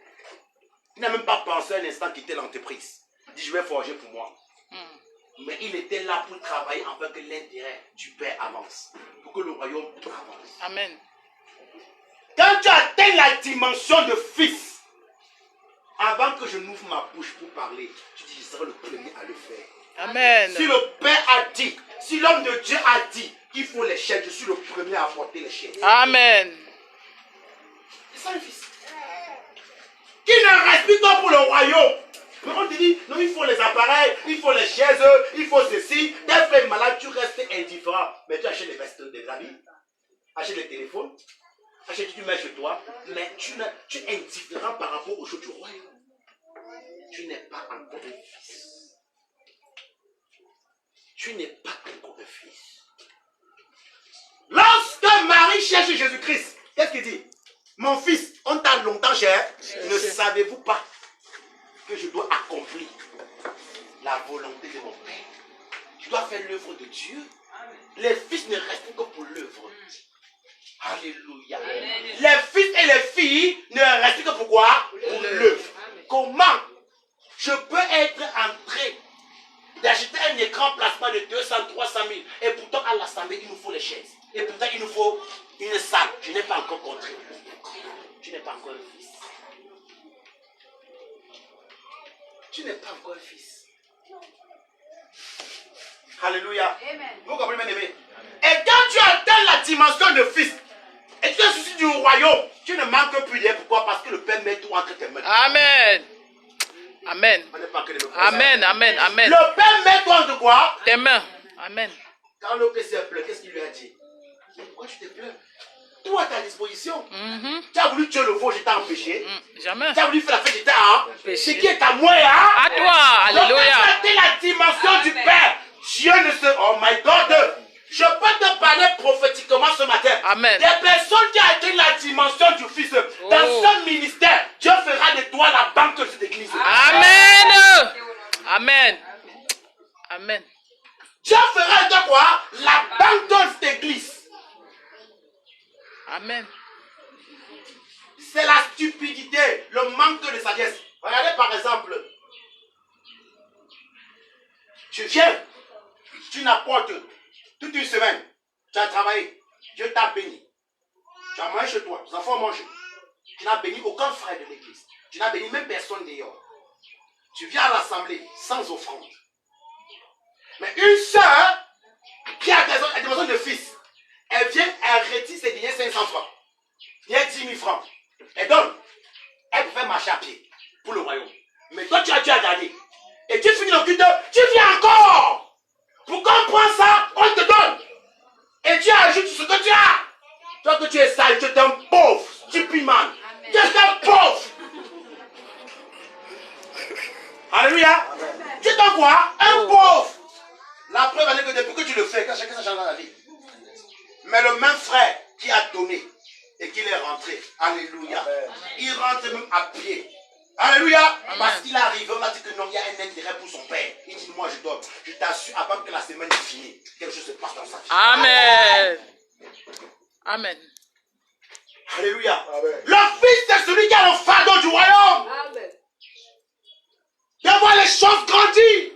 Il n'a même pas pensé un instant quitter l'entreprise. Il dit, je vais forger pour moi. Mais il était là pour travailler afin que l'intérêt du Père avance. Pour que le royaume avance. Amen. Quand tu atteins la dimension de fils, avant que je n'ouvre ma bouche pour parler, tu dis, je serai le premier à le faire. Amen. Si le Père a dit, si l'homme de Dieu a dit qu'il faut les chaises, je suis le premier à apporter les chaises. Amen. C'est ça le fils. Qui ne respire pas pour le royaume. Mais on te dit, non, il faut les appareils, il faut les chaises, il faut ceci. T'es fait malade, tu restes indifférent. Mais tu achètes des vestes, des habits, achètes des téléphones, Tu mets chez toi, mais tu es indifférent par rapport aux choses du royaume. Tu n'es pas encore un fils. Tu n'es pas encore un fils. Lorsque Marie cherche Jésus-Christ, qu'est-ce qu'il dit? Mon fils, on t'a longtemps cher. Ne savez-vous pas que je dois accomplir la volonté de mon Père? Je dois faire l'œuvre de Dieu. Les fils ne restent que pour l'œuvre. Alléluia. Les fils et les filles ne restent que pour quoi? Pour l'œuvre. Comment je peux être en train d'acheter un écran plasma de 200, 300 000 et pourtant à l'assemblée il nous faut les chaises. Et pourtant il nous faut une salle. Je n'ai pas encore compris. Tu n'es pas encore un fils. Tu n'es pas encore un fils. Alléluia. Vous comprenez, bien aimé? Et quand tu atteins la dimension de fils, et tu te soucies du royaume, tu ne manques plus rien. Pourquoi? Parce que le Père met tout entre tes mains. Amen. Amen. Amen. Amen. Amen. Le Père met tout entre quoi? Tes mains. Amen. Quand le Père pleure, qu'est-ce qu'il lui a dit? Mais pourquoi tu te pleures? Tout à ta disposition. Tu as voulu tuer le veau, je t'ai empêché. Jamais. Tu as voulu faire la fête, je t'ai empêché. Ce qui est à moi, À toi. Alléluia. Donc, tu la dimension du Père. Dieu ne se... Oh my God. Je peux te parler prophétiquement ce matin. Amen. Des personnes qui ont atteint la dimension du Fils. Dans ce ministère, Dieu fera de toi la banque de cette église. Amen. Amen. Amen. Dieu fera de toi quoi? La banque de cette église. Amen. C'est la stupidité, le manque de sagesse. Regardez par exemple. Tu viens, tu n'apportes toute une semaine, tu as travaillé, Dieu t'a béni. Tu as mangé chez toi, tes enfants ont mangé. Tu n'as béni aucun frère de l'église. Tu n'as béni même personne dehors. Tu viens à l'assemblée sans offrande. Mais une soeur qui a des besoins de fils, elle vient, elle retire ses billets 500 francs. Il y a 10 000 francs. Elle donne. Elle peut faire marcher à pied pour le royaume. Mais toi, tu as gagné. Et tu finis le culte, tu viens encore. Pourquoi on prend ça, on te donne. Et tu ajoutes ce que tu as. Toi que tu es sale, tu es un pauvre, stupide man. Tu es un pauvre. Alléluia. Tu es un quoi? Un pauvre. La preuve est que depuis que tu le fais, quand chacun s'en change dans la vie. Mais le même frère qui a donné et qui est rentré, alléluia, il rentre même à pied. Alléluia. Parce qu'il arrive, on a dit que non, il y a un intérêt pour son père. Il dit, moi je donne. Je t'assure, avant que la semaine est finie, quelque chose se passe dans sa vie. Amen. Amen. Alléluia. Amen. Le fils, c'est celui qui a le fardeau du royaume. Amen. De voir les choses grandir.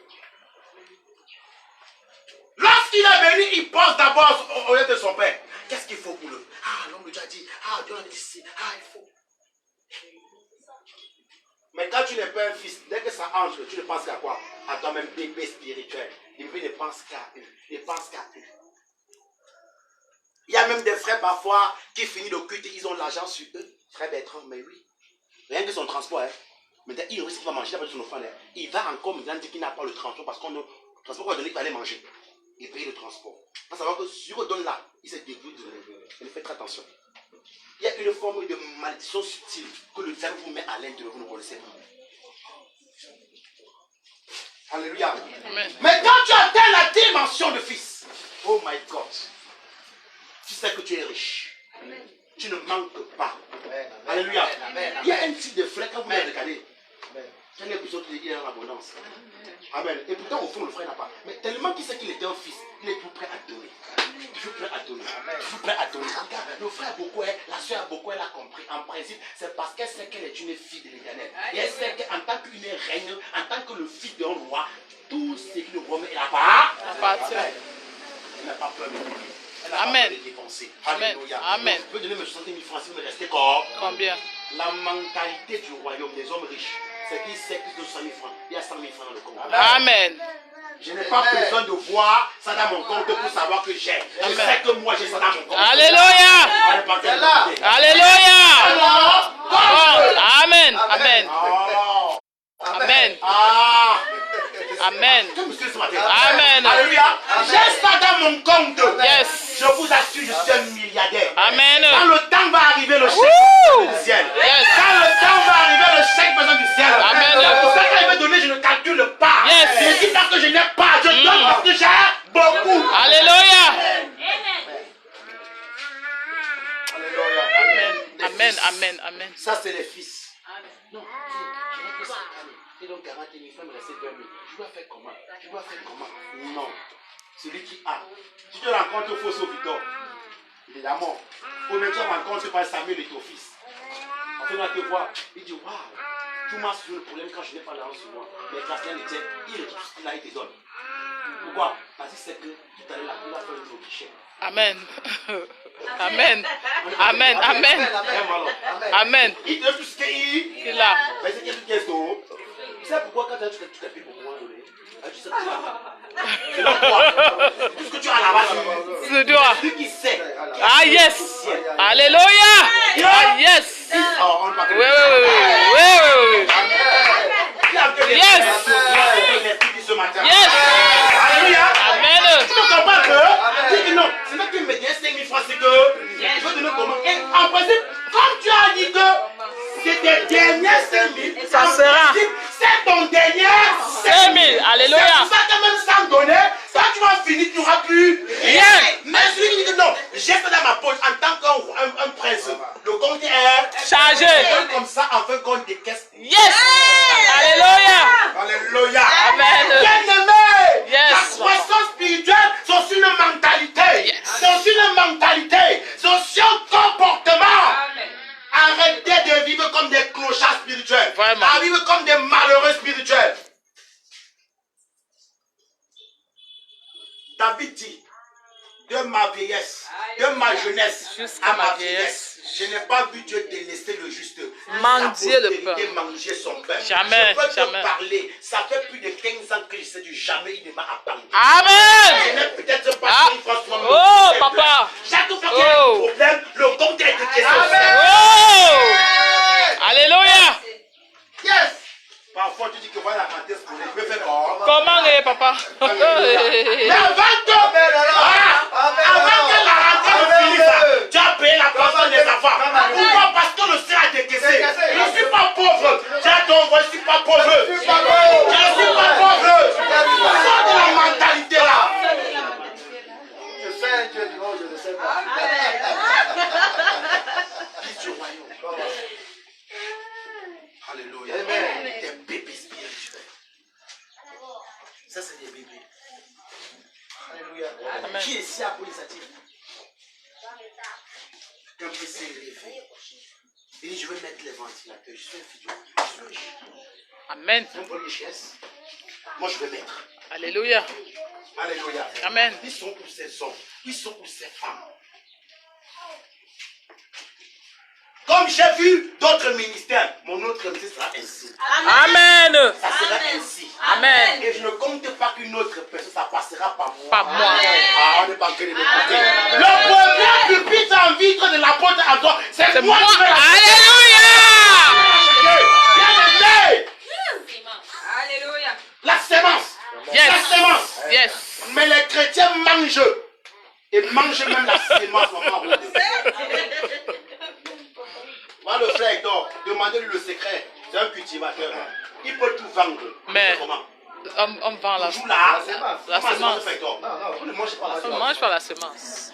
Lorsqu'il est venu, il pense d'abord au lieu de son père. Qu'est-ce qu'il faut pour le... Ah, l'homme de Dieu a dit, ah, Dieu a dit ici, ah, il faut... Mais quand tu n'es pas un fils, dès que ça entre, tu ne penses qu'à quoi? À toi-même, bébé spirituel. Les bébés ne pensent qu'à eux. Ne pensent qu'à eux. Il y a même des frères parfois qui finissent le culte, ils ont l'argent sur eux. Frère Bertrand, mais oui. Rien que son transport, hein. Mais il risque qu'il va manger, il n'a pas son offrande. Hein. Il va encore maintenant dire qu'il n'a pas le transport parce qu'on le transport qu'on va donner, il va aller manger. Il paye le transport. Il faut savoir que si on donne là, il se débrouille de il fait très attention. Il y a une forme de malédiction subtile que le diable vous met à l'intérieur, vous ne connaissez pas. Alléluia. Amen. Mais quand tu atteins la dimension de fils, oh my God, tu sais que tu es riche. Amen. Tu ne manques pas. Amen. Alléluia. Amen. Il y a un type de flèche quand vous me regardez. Tu as l'impression qu'il est en abondance. Amen. Et pourtant, au fond, le frère n'a pas. Mais tellement qu'il sait qu'il était un fils, il est tout prêt à donner. Toujours prêt à donner. Toujours prêt à donner. Regarde, le frère a beaucoup, la soeur a beaucoup, elle a compris. En principe, c'est parce qu'elle sait qu'elle est une fille de l'Éternel. Et elle sait qu'en tant qu'une reine, en tant que le fils d'un roi, tout ce qui le remet, elle n'a pas. Elle n'a pas peur de donner. Elle n'a pas peur de dépenser. Alléluia. Amen. Je peux donner mes 60 000 francs si vous me restez comme. Combien? La mentalité du royaume des hommes riches, c'est qu'ils savent plus de 100 000 francs. Il y a 100 000 francs dans le compte. Amen. Je n'ai pas besoin de voir ça dans mon compte pour savoir que j'ai. Je sais que moi j'ai ça dans mon compte. Alléluia. Alléluia. Amen. Amen. Amen. Amen. Amen. Alléluia. J'ai ça dans mon compte. Yes. Je vous assure, je suis un milliardaire. Amen. Quand le temps va arriver, le chèque Woo! du ciel. Yes. Quand le temps va arriver, le chèque besoin du ciel. Amen. C'est pour ça qu'il veut donner, je ne calcule pas. Yes. Je ne dis pas que je n'ai pas, je donne parce que j'ai beaucoup. Alléluia. Alléluia. Amen. Les Amen, fils. amen, amen. Ça, c'est les fils. Non, je n'ai que 5 années. Et donc 40 000 francs, il me restait 20 000. Je dois faire comment? Je dois faire comment? Non. Celui qui a. Si tu rencontres au faux Victor, il est la mort. Pour même tu rencontres par Samuel et ton fils. En fait, on va te voir. Il dit waouh, tu m'as soulevé le problème quand je n'ai pas l'argent sur moi. Mais quand il était, il retrouve ce qu'il a, il te donne. Pourquoi? Parce que c'est que tout à l'heure, il va faire le guichet. Amen. Amen. Amen. Amen. Amen. Il te donne tout ce qu'il Il a. mais c'est quelque chose. Tu sais pourquoi quand tu t'as payé pour moi donner? Tu sais que tu as. C'est donc quoi? Tout ce que tu as là-bas, Tu dois. celui qui sait. Ah yes. Alléluia. Ah yes. Oh, on ne va pas. Oui. Yes. Ce matin. Yes. Alléluia. Amen. Tu ne comprends pas que? Dis que non, c'est pas que me donner 5 000 francs, c'est que je veux donner comment? Et en principe, comme tu as dit que c'est tes dernières 5 000, Ça en sera. principe, c'est ton dernier 5 000. Alléluia. C'est pour ça que même sans donner, quand tu vas finir, tu n'auras plus rien. Mais celui qui dit que non, j'ai fait dans ma poche en tant qu'un prince, le compte est Chargé. comme ça, en fin de compte, décaisse. Yes. Alléluia. Alléluia. Amen. Bien-aimé, Yes. la croissance spirituelle, c'est aussi une mentalité. Yes. C'est aussi une mentalité. C'est aussi un comportement. Arrêtez de vivre comme des clochards spirituels. Vraiment. À vivre comme des malheureux spirituels. David dit, de ma vieillesse, de ma jeunesse Jusqu'à à ma ma vieillesse, vieillesse, je n'ai pas vu Dieu délaisser le juste. Mendier le pain. Manger son pain. Jamais, Je peux jamais. te parler. Ça fait plus de 15 ans que je sais du jamais il ne m'a abandonné. Amen. Je n'ai peut-être pas Ah. fait François. Oh, papa. Chaque fois qu'il y a un Oh. problème, le compte est décaissé. Oh. Alléluia. Yes. Parfois tu dis que voilà la rentrée scolaire, je vais faire quoi? Comment est papa? Mais avant que la rentrée ne finisse, tu as payé la pension des enfants. Pourquoi? Parce que le ciel a décaissé. Je ne suis pas pauvre. J'ai ton voix, je ne suis pas pauvre. Je ne suis pas pauvre. Sors de la mentalité là. Je sais, Dieu dit non, je ne sais pas. Fils du royaume. Alléluia. Amen. Des bébés spirituels. Ça, c'est des bébés. Alléluia. Amen. Qui est ici à l'initiative? Quand il s'est élevé, il dit, je vais mettre les ventilateurs. Je suis un fils du royaume. Je suis riche. Amen. C'est un peu richesse. Moi, je vais mettre. Alléluia. Alléluia. Amen. Ils sont où ces hommes? Ils sont où ces femmes? Comme j'ai vu d'autres ministères, mon autre ministère sera ainsi. Amen. Ça sera ainsi. Amen. Et je ne compte pas qu'une autre personne, ça passera par moi. Pas moi. Ah, on n'est pas que de m'écouter. Le premier pupitre en vitre de l'apôtre à toi, c'est C'est moi moi. qui vais la Alléluia. Bien-aimé, Alléluia. la sémence. Yes. La sémence. Yes. Mais les chrétiens mangent. Et mangent même la sémence, maman. Voilà le frère Hector, demandez-lui le secret. C'est un cultivateur. Il peut tout vendre. Mais Comment? on vend la Toujours là. La Comment semence. frère Hector? Vous ne mangez pas la On sémence. mange pas la semence.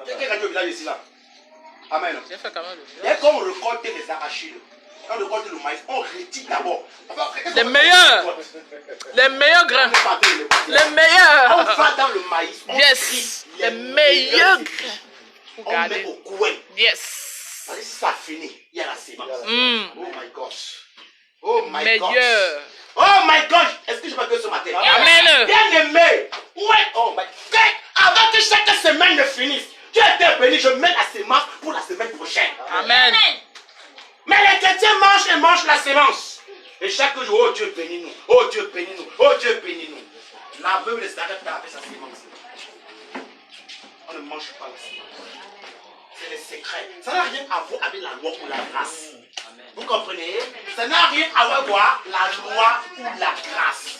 Quelqu'un qui est au village ici là. Amen. J'ai fait quand même le Dès qu'on récolte les arachides, quand on récolte le maïs, on retire d'abord. Les meilleurs. Les meilleurs grains. Les On meilleurs. va dans le maïs. On Yes. trie Les meilleurs. On met Regardez. au coin. Yes. Si ça finit, il y a la sémence. Mm. Oh my gosh. Oh my gosh. Meilleur. Oh my gosh. Est-ce que je peux que ce matin? Amen. Bien aimé. Ouais. Oh my God. Avant que chaque semaine ne finisse, tu es béni, je mets la sémence pour la semaine prochaine. Amen. Mais les chrétiens mangent et mangent la sémence. Et chaque jour, oh Dieu bénis-nous, oh Dieu bénis-nous, oh Dieu bénis-nous. L'aveugle s'arrête avec sa sémence. On ne mange pas la sémence. C'est les secrets. Ça n'a rien à voir avec la loi ou la grâce. Vous comprenez? Ça n'a rien à voir avec la loi ou la grâce.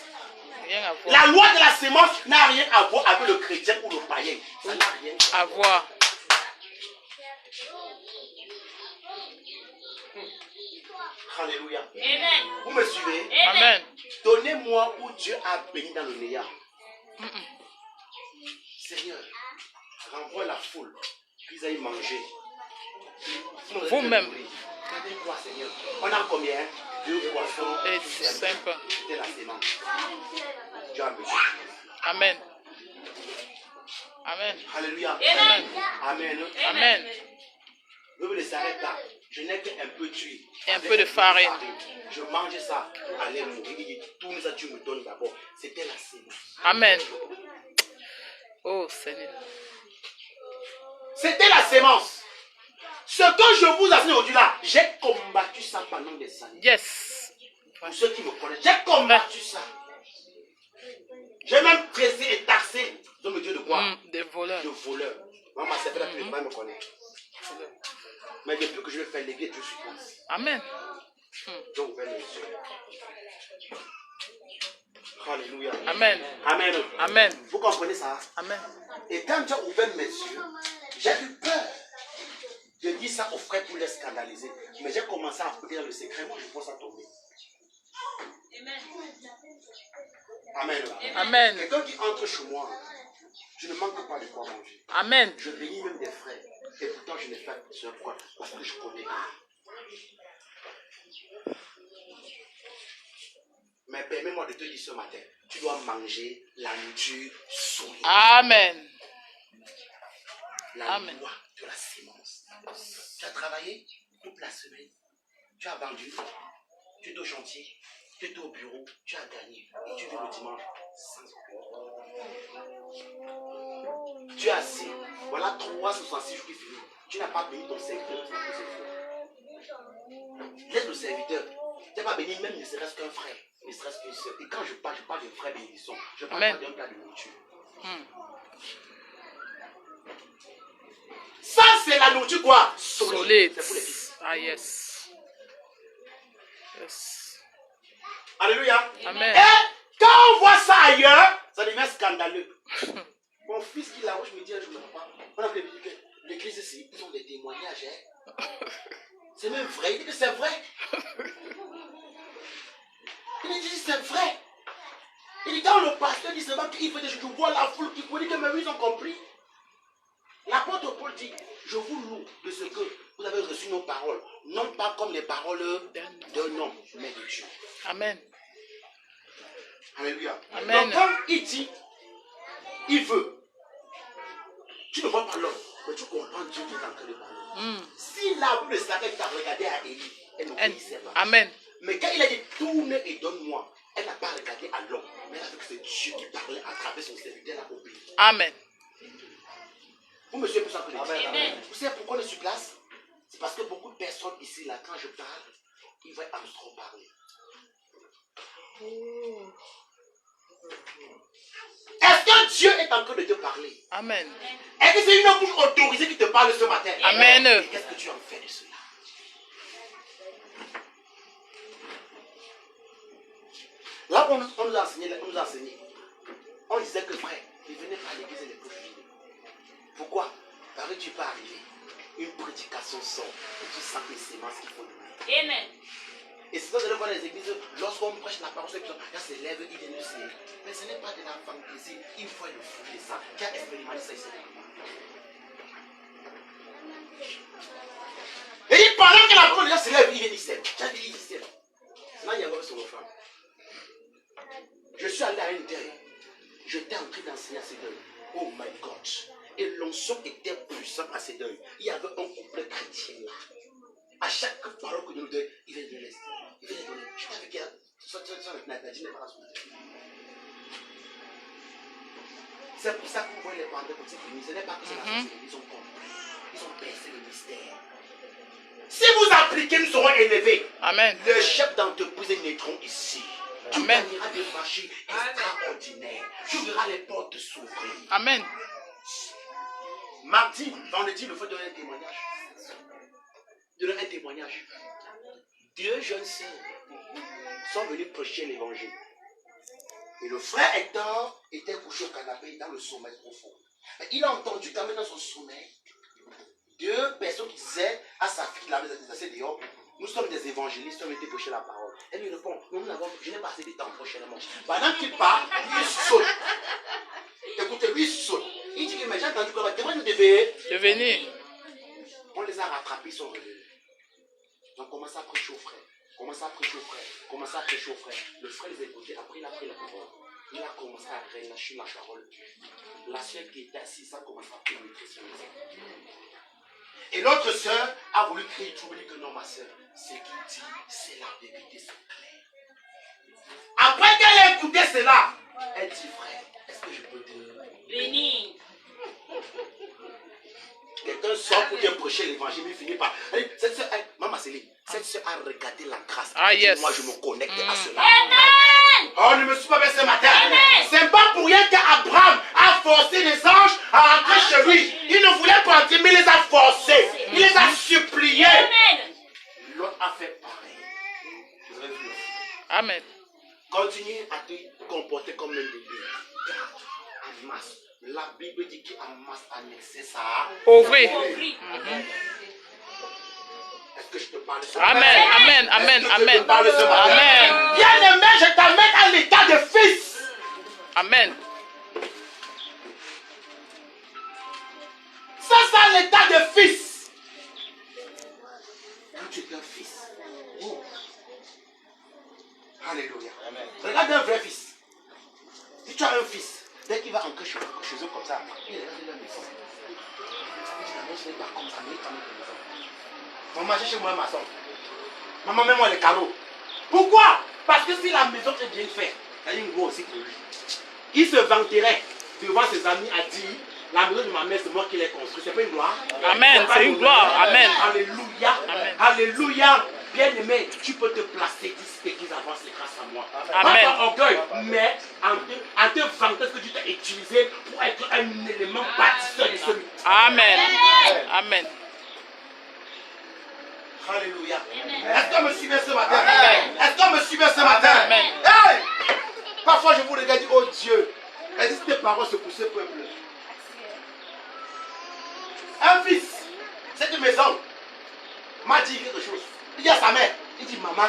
Rien à voir. La loi de la sémence n'a rien à voir avec le chrétien ou le païen. Ça n'a rien À voir. Alléluia. Amen. Vous me suivez? Amen. Donnez-moi où Dieu a béni dans le néant. Seigneur, renvoie la foule qu'ils aillent manger. Vous-même. Regardez quoi, Seigneur? On a combien? 2 poissons. Et 5 pains. C'était la sémence. Dieu a béni. Amen. Amen. Alléluia. Amen. Amen. Amen. Je ne s'arrête pas. Je n'ai qu'un peu tué. Et un peu de farine. Je mangeais ça. Allez mourir. Il dit, tout ça tu me donnes d'abord. C'était la sémence. Amen. Oh Seigneur. C'était la sémence. Ce que je vous enseigne aujourd'hui là, j'ai combattu ça pendant des années. Yes. Pour ceux qui me connaissent, j'ai combattu ça. J'ai même pressé et taxé. Donc me Dieu de quoi? Des voleurs. De voleurs. Maman, c'est vrai que les gens me connaissent. Mais depuis que je vais faire l'église, je suis place. Amen. J'ai ouvert les yeux. Alléluia. Amen. Amen. Amen. Vous comprenez ça? Amen. Et quand j'ai ouvert mes yeux, j'ai eu peur. Je dis ça aux frères pour les scandaliser. Mais j'ai commencé à prier dans le secret. Moi, je vois ça tomber. Amen. Amen. Quelqu'un qui entre chez moi, je ne manque pas de quoi manger. Amen. Je bénis même des frères. Et pourtant, je n'ai pas de soeur. Pourquoi? Parce que je connais. Mais permets-moi de te dire ce matin, tu dois manger la nourriture solide. Amen. La Amen. loi de la sémence. Tu as travaillé toute la semaine. Tu as vendu. Tu es au chantier. Tu es au bureau. Tu as gagné. Et tu viens le dimanche sans aucun. Tu es assis. Voilà 366 jours qui finissent. Tu n'as pas béni ton serviteur. Laisse le serviteur. Tu n'as pas béni même ne serait-ce qu'un frère. Ne serait-ce qu'une soeur. Et quand je parle de frère bénédiction. Je parle Amen. pas d'un plat de nourriture. Hmm. Ça, c'est la nourriture quoi? Solide. C'est pour les fils. Ah yes. Yes. Alléluia. Amen. Et quand on voit ça ailleurs, ça devient scandaleux. Mon fils qui là-haut, je me dis, je ne me pas. On a fait que l'église ici, ils ont des témoignages. Hein. C'est même vrai. Il dit que c'est vrai. Il dit c'est vrai. Il dit quand le pasteur dit seulement qu'il fait des choses, je vois la foule qui dit que mais oui, ils ont compris. L'apôtre Paul dit, je vous loue de ce que vous avez reçu nos paroles, non pas comme les paroles d'un homme, mais de Dieu. Amen. Alléluia. Amen. Donc quand il dit, il veut, tu ne vois pas l'homme, mais tu comprends Dieu qui est en train de parler. Si la Bible s'arrête à regarder à Élie, elle n'obéissait pas. Amen. Mais quand il a dit tourne et donne-moi, elle n'a pas regardé à l'homme, mais elle a vu que c'est Dieu qui parlait à travers son serviteur, elle a obéi. Amen. Vous me suivez pour ça que je dis. Amen. Vous savez pourquoi je suis place? C'est parce que beaucoup de personnes ici, là, quand je parle, ils vont trop parler. Est-ce que Dieu est en train de te parler? Amen. Est-ce que c'est une bouche autorisée qui te parle ce matin? Amen. Et qu'est-ce que tu en fais de cela? Là, on nous a enseigné. On disait que frère, il venait pas à l'église les poches vides. Pourquoi? Parce que tu peux arriver. Une prédication sort et tu sens les sémences qu'il faut donner. Amen. Et c'est ça que vous allez voir dans les églises, lorsqu'on prêche la parole, là se lève, il est lucide. Mais ce n'est pas de la fantaisie, il faut le fruit de ça. Qui a expérimenté ça ici? Et dit, pendant que la parole déjà se lève, il est lycée. Tu as dit, il est lycée. Là, il y a encore sur le femme. Je suis allé à une deuil. J'étais en train d'enseigner à ces deuils. Oh my God. Et l'onction était puissante à ces deuils. Il y avait un couple chrétien là. À chaque parole que nous donne, il vient de l'Est. Il vient de donner. Je suis avec elle. Nadine n'est pas là ce matin. C'est pour ça que vous voyez les parents comme c'est fini. Ce n'est pas que c'est la chose. Ils ont compris. Ils ont percé le mystère. Si vous appliquez, nous serons élevés. Amen. Les chefs d'entreprise naîtront ici. Tu Amen. gagneras des marchés extraordinaires. Tu verras les portes s'ouvrir. Amen. Mardi, vendredi, il faut donner un témoignage. Donner un témoignage. 2 jeunes sœurs sont venues prêcher l'évangile. Et le frère Hector était couché au canapé dans le sommeil profond. Mais il a entendu quand même dans son sommeil deux personnes qui disaient à sa fille qui l'avait assez dehors, nous sommes des évangélistes, on a été prêcher la parole. Elle lui répond, je n'ai pas assez de temps prochainement. Pendant qu'il parle, lui il saute. Écoutez, lui il saute. Il dit que mais j'ai entendu qu'on va Devenir. On les a rattrapés, ils sont revenus. Donc commence à prêcher aux frères. Commence à prêcher aux frères. Commence à prêcher aux frères. Le frère les a écoutés, après il a pris la parole. Il a commencé à relâcher la parole. La soeur qui était assise a commencé à pénétrer son maison. Et l'autre soeur a voulu crier, tu oublies que non, ma soeur, ce qu'il dit, c'est la vérité, c'est clair. Après qu'elle a écouté cela, elle dit, frère, est-ce que je peux te Béni. Quelqu'un sort pour te prêcher l'évangile, il finit par. Cette soeur, maman Céline, cette soeur a regardé la grâce. Ah, yes. Moi, je me connecte à cela. Amen. Oh, ne me suis pas fait ce matin. Amen. C'est pas pour rien qu'Abraham a forcé les anges à rentrer chez lui. Il ne voulait pas entrer, mais il les a forcés. Il les a suppliés. Amen. L'autre a fait pareil. Vous avez vu? Amen. Continue à te comporter comme un bébé. Garde en masse. La Bible dit qu'en masse annexé ça. Ouvrir. Ouvrir. Est-ce que je te parle de ça? Amen. Amen. Amen. Est-ce que je te Amen. parle de ce matin? Amen. Bien aimé, je t'amène à l'état de fils. Amen. Ça, c'est l'état de fils. Quand tu es un fils. Oh. Alléluia. Amen. Regarde un vrai fils. Si tu as un fils, dès qu'il va entrer chez eux comme ça, il est dans la maison. Il dit, non, je ne vais pas comme ça, mais il t'amène à la maison. Maman, j'ai chez moi un maçon. Maman, mets-moi les carreaux. Pourquoi? Parce que si la maison est bien faite, il y a une voix aussi pour lui. Il se vanterait devant ses amis à dire, la maison de ma mère, c'est moi qui l'ai construite. C'est pas une gloire? Amen. C'est une gloire. Amen. Alléluia. Amen. Alléluia. Bien aimé, tu peux te placer d'ici l'église avance grâce à moi. Amen. Pas par orgueil, mais en te vantant ce que tu t'as utilisé pour être un élément bâtisseur de celui. Amen. Amen. Alléluia. Est-ce qu'on me suivait ce matin? Amen. Est-ce qu'on me suivait ce matin? Amen. Hey! Parfois je vous regarde et dis, oh Dieu, est-ce que tes paroles se pour ce peuple? Un fils, cette maison m'a dit quelque chose. Il dit à sa mère, il dit, maman,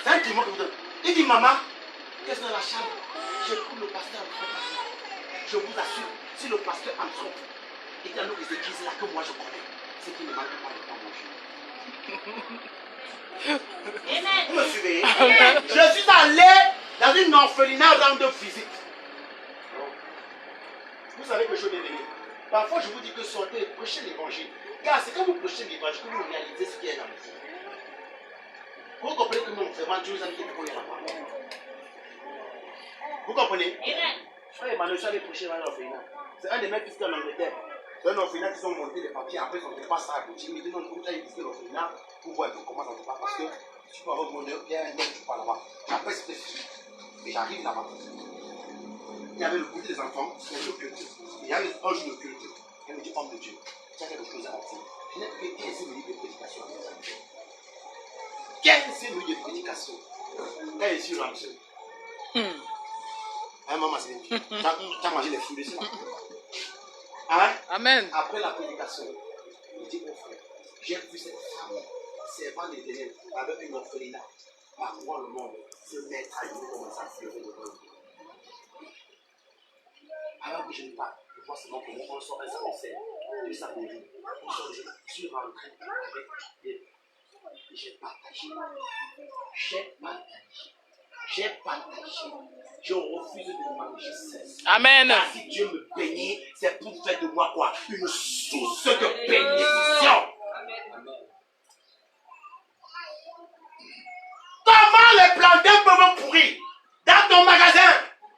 c'est un témoin que vous donne. Il dit, maman, qu'est-ce dans la chambre? J'écoute le pasteur en trompe. Je vous assure, si le pasteur en trompe est dans nos églises là que moi je connais, c'est qu'il ne manque pas de temps manger. Amen. Vous me suivez? Je suis allé dans une orphelinat rendre visite. Vous savez que je vais venir. Parfois, je vous dis que sortez, prêchez l'évangile. Car c'est quand vous prêchez l'évangile que vous réalisez ce qui est dans le fond. Vous comprenez que non, vraiment, Dieu nous a dit qu'il faut y avoir. Vous comprenez? Amen. Frère Emmanuel, je suis allé prêcher dans l'orphelinat. C'est un des mecs qui sont en Angleterre. C'est un orphelinat qui sont montés les papiers. Après, on ne fait pas ça à côté. Mais demande comment tu as visité l'orphelinat pour voir comment ça se passe. Parce que tu peux avoir mon œuvre, il y a un homme qui parle là-bas. Après, c'était fini. Mais j'arrive là-bas. Il y avait le côté des enfants, il y avait le culte. Il y avait un jour de culte. Elle me dit, homme de Dieu, tu as quelque chose à dire. Je n'ai fait 15 minutes de prédication. 15 minutes de prédication. Quand je suis rentré. Hein, maman, c'est tu as mangé les fruits de cela. Hein? Amen. Après la prédication, il dit, mon frère, j'ai vu cette femme servant l'Éternel avec une orphelinat parcourant le monde se mettre à genoux, commencer à pleurer de l'eau. Alors que je ne parle, je vois seulement comment on sort un concert de sa mairie. On sort de je suis rentré avec des. J'ai partagé. Je refuse de demander, je cesse. Amen. Car si Dieu me bénit, c'est pour faire de moi quoi? Une source de bénédiction. Comment les plantains peuvent pourrir? Dans ton magasin,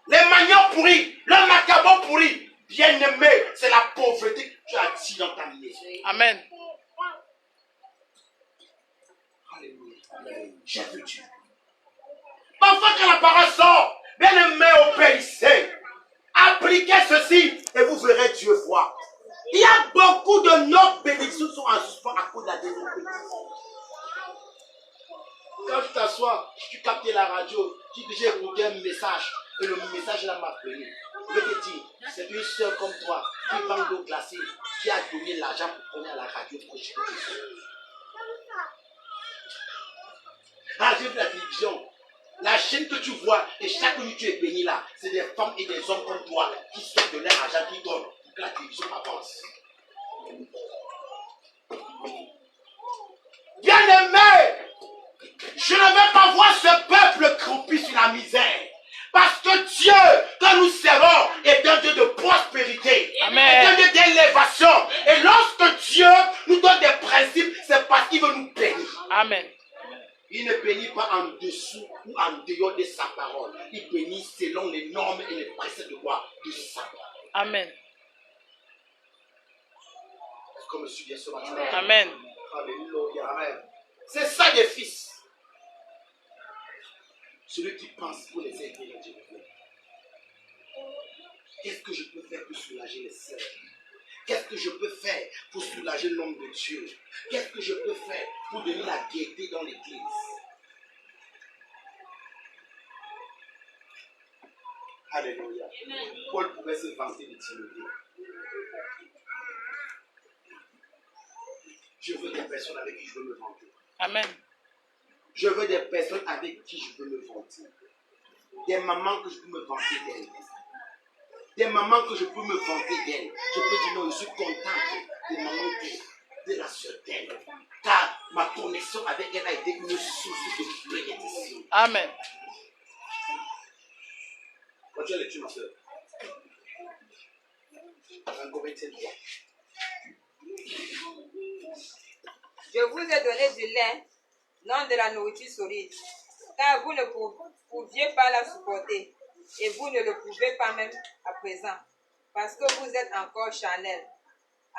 les manions pourris, le macabon pourri. Bien aimé, c'est la pauvreté que tu as dit dans ta vie. Amen. Alléluia. J'ai vu Dieu. Parfois quand la parole sort, bien aimé, obéissez. Appliquez ceci et vous verrez Dieu voir. Il y a beaucoup de nos bénédictions qui sont en suspens à cause de la désobéissance. Quand tu t'assois, tu captes la radio, tu dis que j'ai écouté un message et le message là m'a pris. Je vais te dire, c'est une soeur comme toi qui vend d'eau glacée, qui a donné l'argent pour qu'on ait à la radio pour que je te dise. Ah, j'ai vu la télévision. La chaîne que tu vois, et chaque minute tu es béni là, c'est des femmes et des hommes comme toi qui sortent de leur argent, qui donnent pour que la télévision avance. Bien-aimé, je ne veux pas voir ce peuple croupi sur la misère. Parce que Dieu, que nous servons, est un Dieu de prospérité. Amen. Est un Dieu d'élévation. Et lorsque Dieu nous donne des principes, c'est parce qu'il veut nous bénir. Amen. Il ne bénit pas en dessous ou en dehors de sa parole. Il bénit selon les normes et les préceptes de quoi? De sa parole. Amen. Est-ce qu'on me suit bien ce matin? Amen. Alléluia. Amen. C'est ça des fils. Celui qui pense pour les aider, Dieu. Qu'est-ce que je peux faire pour soulager les sœurs? Qu'est-ce que je peux faire pour soulager l'homme de Dieu? Qu'est-ce que je peux faire pour donner la gaieté dans l'église? Alléluia. Paul pouvait se vanter de Timothée. Je veux des personnes avec qui je veux me vanter. Amen. Je veux des personnes avec qui je veux me vanter. Des mamans que je peux me vanter d'elles. Des mamans que je peux me vanter d'elles. Je peux dire non, je suis contente des mamans de la sœur d'elle. Car ma connexion avec elle a été une source de bénédiction. Amen. Quand tu as lecture, ma soeur. Un Corinthiens 3. Je vous ai donné du lait, non de la nourriture solide, car vous ne pouviez pas la supporter, et vous ne le pouvez pas même à présent, parce que vous êtes encore charnel.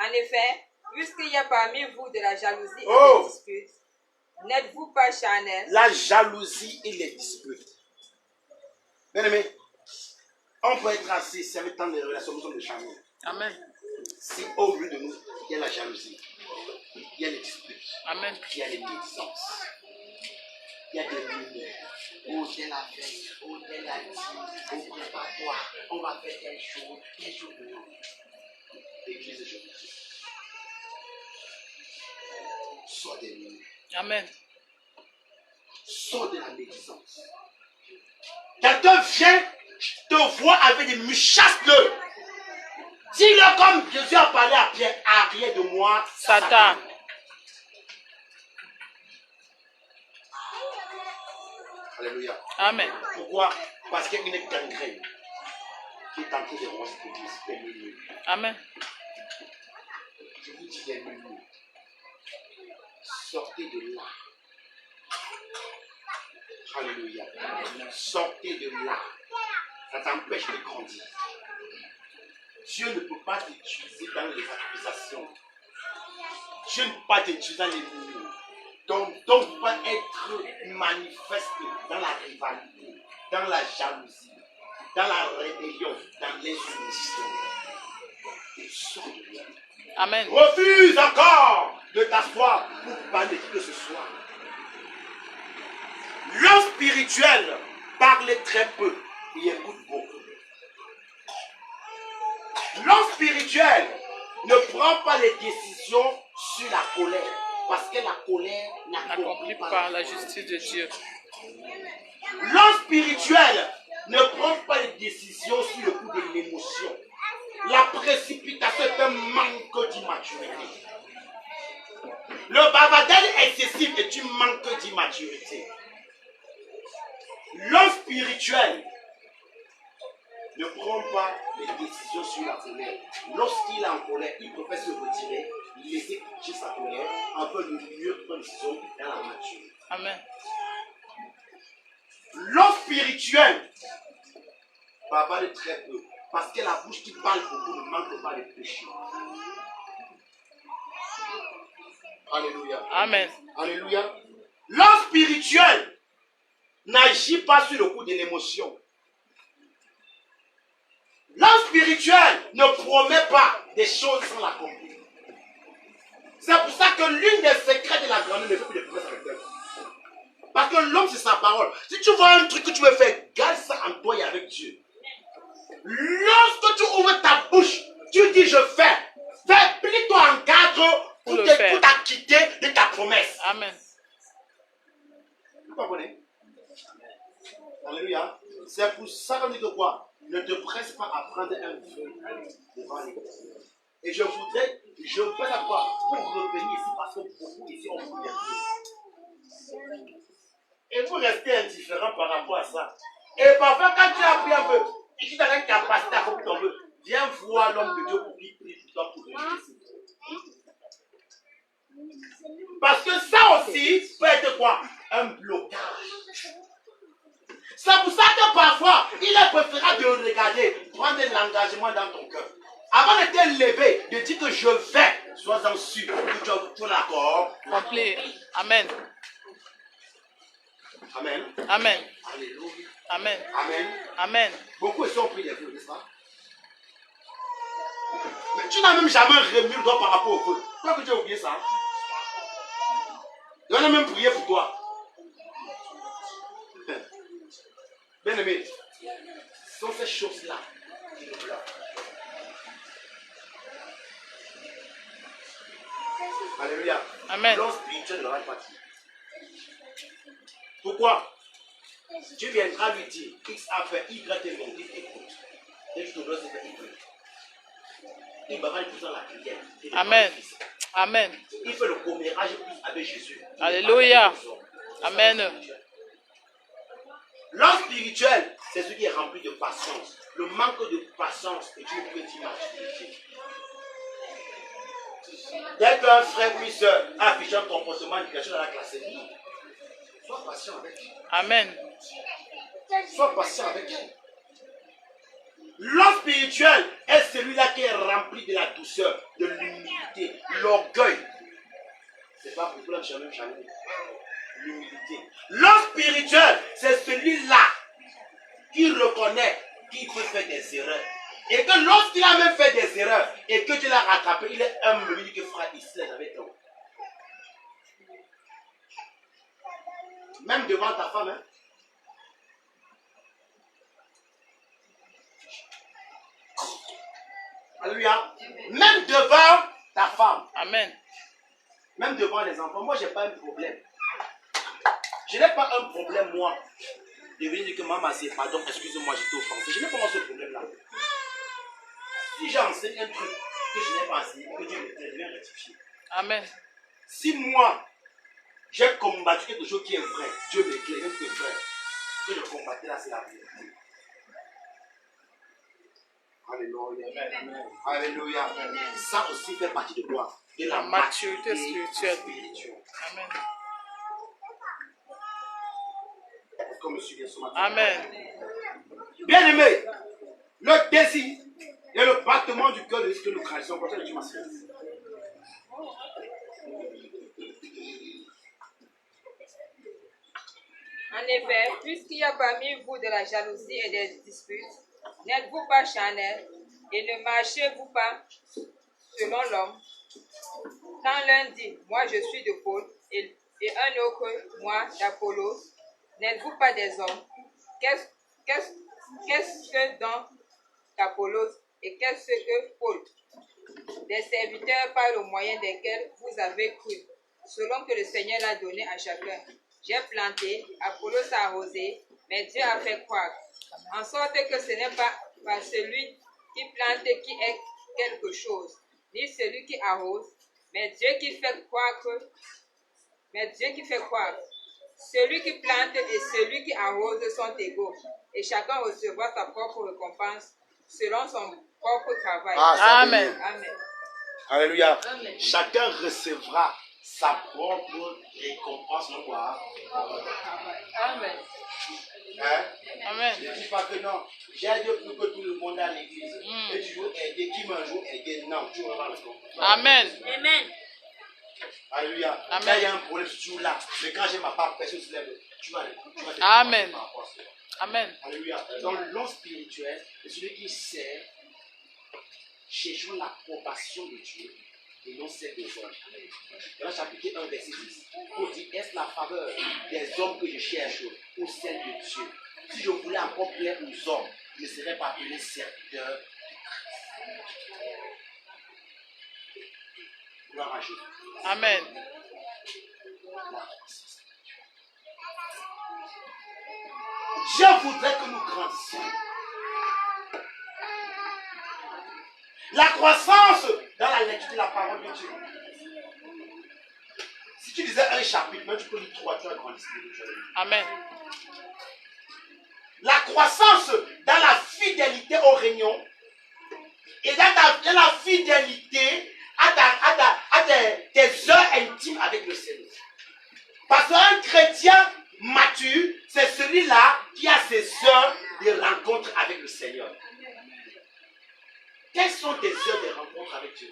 En effet, puisqu'il y a parmi vous de la jalousie et des disputes, n'êtes-vous pas charnel? La jalousie et les disputes. Bien aimé, on peut être assis, c'est le temps des relations, nous sommes des charnels. Amen. Si au milieu de nous, il y a la jalousie, il y a les disputes, Amen. il y a les médisances, il y a des rumeurs. Oh, tel a fait, oh, tel a dit, oh, prépare-toi, on va faire telle chose de nous. L'église, je vous dis, sors des rumeurs, Amen. sors de la médisance. Quelqu'un vient te voir avec des murs, chasse-le. Dis-le comme Jésus a parlé à Pierre, arrière de moi, Satan. Alléluia. Amen. Pourquoi? Parce qu'il y a une gangrène qui est en train de rendre cette église des murs. Amen. Je vous dis des murs. Sortez de là. Alléluia. Sortez de là. Ça t'empêche de grandir. Dieu ne peut pas t'utiliser dans les accusations. Dieu ne peut pas t'utiliser dans les murs. Donc pas être manifeste dans la rivalité, dans la jalousie, dans la rébellion, dans l'insoumission. Sors de là. Amen. Refuse encore de t'asseoir pour parler de ce soir. L'homme spirituel parle très peu et écoute beaucoup. L'homme spirituel ne prend pas les décisions sur la colère parce que la colère Accompli par la justice de Dieu. L'homme spirituel ne prend pas les décisions sur le coup de l'émotion. La précipitation est un manque d'immaturité. Le bavardage excessif est un manque d'immaturité. L'homme spirituel ne prend pas les décisions sur la colère. Lorsqu'il est en colère, il préfère se retirer, laisser coucher sa colère, afin de mieux prendre une décision dans la nature. Amen. L'homme spirituel va parler très peu, parce que la bouche qui parle beaucoup ne manque pas de péché. Alléluia. Amen. Alléluia. L'homme spirituel n'agit pas sur le coup de l'émotion. L'homme spirituel ne promet pas des choses sans l'accomplir. C'est pour ça que l'une des secrets de la grandeur ne fait plus de presse avec elle. Parce que l'homme, c'est sa parole. Si tu vois un truc que tu veux faire, garde ça en toi et avec Dieu. Lorsque tu ouvres ta bouche, tu dis je fais. Fais, plie-toi en cadre pour t'acquitter de ta promesse. Amen. Vous comprenez? Alléluia. C'est pour ça qu'on dit que quoi? Ne te presse pas à prendre un feu devant l'église. Et je voudrais, je veux savoir, pour revenir ici, parce que beaucoup ici ont pris les feux. Et vous restez indifférent par rapport à ça. Et parfois, quand tu as pris un peu, et tu as une capacité à faire ton feu, viens voir l'homme de Dieu pour qu'il prie pour toi pour réussir. Parce que ça aussi peut être quoi? Un blocage. C'est pour ça que parfois, il est préférable de regarder, prendre l'engagement dans ton cœur. Avant de te lever, de dire que je vais, sois-en sûr que tu as l'accord. Complet. Amen. Amen. Amen. Alléluia. Amen. Amen. Amen. Beaucoup ici ont pris les feux, n'est-ce pas? Mais tu n'as même jamais remis le doigt par rapport au feu. Pourquoi que tu as oublié ça? Il en a même prié pour toi. Bien aimé, ce sont ces choses-là qui nous bloquent. Alléluia. Amen. L'homme spirituel ne l'aura pas dit. Pourquoi? Tu viendras lui dire X a fait Y et mon dit écoute. Et tu te dois faire écoute. Il va lui pousser la prière. Amen. Amen. Il fait le commérage plus avec Jésus. Alléluia. Amen. L'homme spirituel, c'est celui qui est rempli de patience. Le manque de patience est une petite maturité. Dès qu'un frère ou une soeur affiche un comportement négatif dans la classe, sois patient avec lui. Amen. Sois patient avec lui. L'homme spirituel est celui-là qui est rempli de la douceur, de l'humilité, l'orgueil. C'est pas pour tout le monde, jamais. L'humilité. L'homme spirituel, c'est celui-là qui reconnaît qu'il peut faire des erreurs. Et que lorsqu'il a même fait des erreurs et que tu l'as rattrapé, il est humble, il dit que frère, ici, avec toi. Même devant ta femme, hein. Alléluia. Même devant ta femme. Amen. Même devant les enfants. Moi, je n'ai pas un problème. Je n'ai pas un problème, moi, de venir dire que maman, c'est pardon, excusez-moi, j'étais offensé. Je n'ai pas moi ce problème-là. Si j'enseigne un truc que je n'ai pas enseigné, que Dieu me plaît, je vais rectifier. Amen. Si moi, j'ai combattu quelque chose qui est vrai, Dieu me plaît, même que vrai, ce que je combattais là, c'est la vérité. Alléluia. Amen. Alléluia. Amen. Ça aussi fait partie de quoi? De la Maturité spirituelle. Amen. Est-ce qu'on me suit bien ce matin? Amen. Bien aimé, le désir et le battement du cœur de ce que nous créons, pour ça que Dieu m'a servi. En effet, puisqu'il y a parmi vous de la jalousie et des disputes, n'êtes-vous pas charnels et ne marchez-vous pas selon l'homme? Quand l'un dit, moi je suis de Paul, et un autre, moi d'Apollos, n'êtes-vous pas des hommes? Qu'est-ce que donc Apollos et qu'est-ce que Paul? Des serviteurs par le moyen desquels vous avez cru, selon que le Seigneur l'a donné à chacun. J'ai planté, Apollos a arrosé, mais Dieu a fait croire. En sorte que ce n'est pas celui qui plante qui est quelque chose, ni celui qui arrose, mais Dieu qui fait croire. Celui qui plante et celui qui arrose sont égaux, et chacun recevra sa propre récompense selon son propre travail. Amen. Amen. Alléluia. Amen. Chacun recevra sa propre récompense. Non, quoi? Amen. Hein? Amen. Ne dis pas que non, j'ai aidé plus que tout le monde à l'église. Et tu veux aider, qui m'a jour aider? Non, tu vas pas le comprendre. Amen. Amen. Alléluia. Amen. Là, il y a un problème, je suis là. Mais quand j'ai ma part, personne se lève. Tu vas te Amen. par rapport à cela. Amen. Alléluia. Donc, l'homme spirituel est celui qui sert, cherchant l'approbation de Dieu et non celle des hommes. Dans le chapitre 1, verset 10, on dit, est-ce la faveur des hommes que je cherche ou celle de Dieu? Si je voulais encore plaire aux hommes, je ne serais pas appelé serviteur. Gloire à Jésus. Amen. Je voudrais que nous grandissions. La croissance dans la lecture de la parole de Dieu. Si tu lisais un chapitre, même tu peux lire 3, tu vas grandir spirituellement. Amen. La croissance dans la fidélité aux réunions et dans la fidélité à tes heures intimes avec le Seigneur. Parce qu'un chrétien mature, c'est celui-là qui a ses heures de rencontre avec le Seigneur. Quelles sont tes heures de rencontre avec Dieu?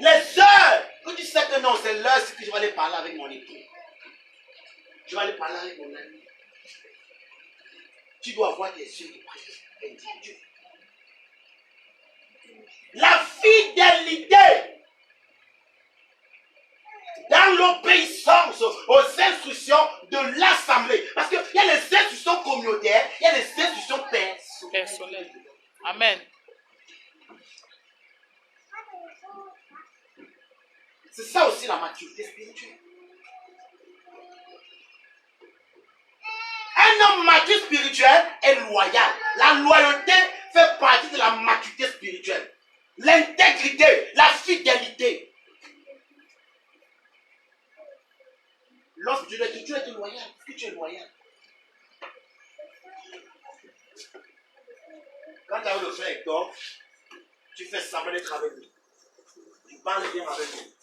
Les heures que tu sais que non, c'est l'heure que je vais aller parler avec mon époux. Je vais aller parler avec mon ami. Tu dois avoir des yeux de prière individuels. La fidélité dans l'obéissance aux instructions de l'assemblée. Parce qu'il y a les instructions communautaires, il y a les instructions Personnel. Amen. C'est ça aussi la maturité spirituelle. Un homme mature spirituel est loyal. La loyauté fait partie de la maturité spirituelle. L'intégrité, la fidélité. Lorsque tu es loyal, est-ce que tu es loyal? Quand tu as le frère Hector, tu fais semblant d'être avec lui. Tu parles bien avec lui.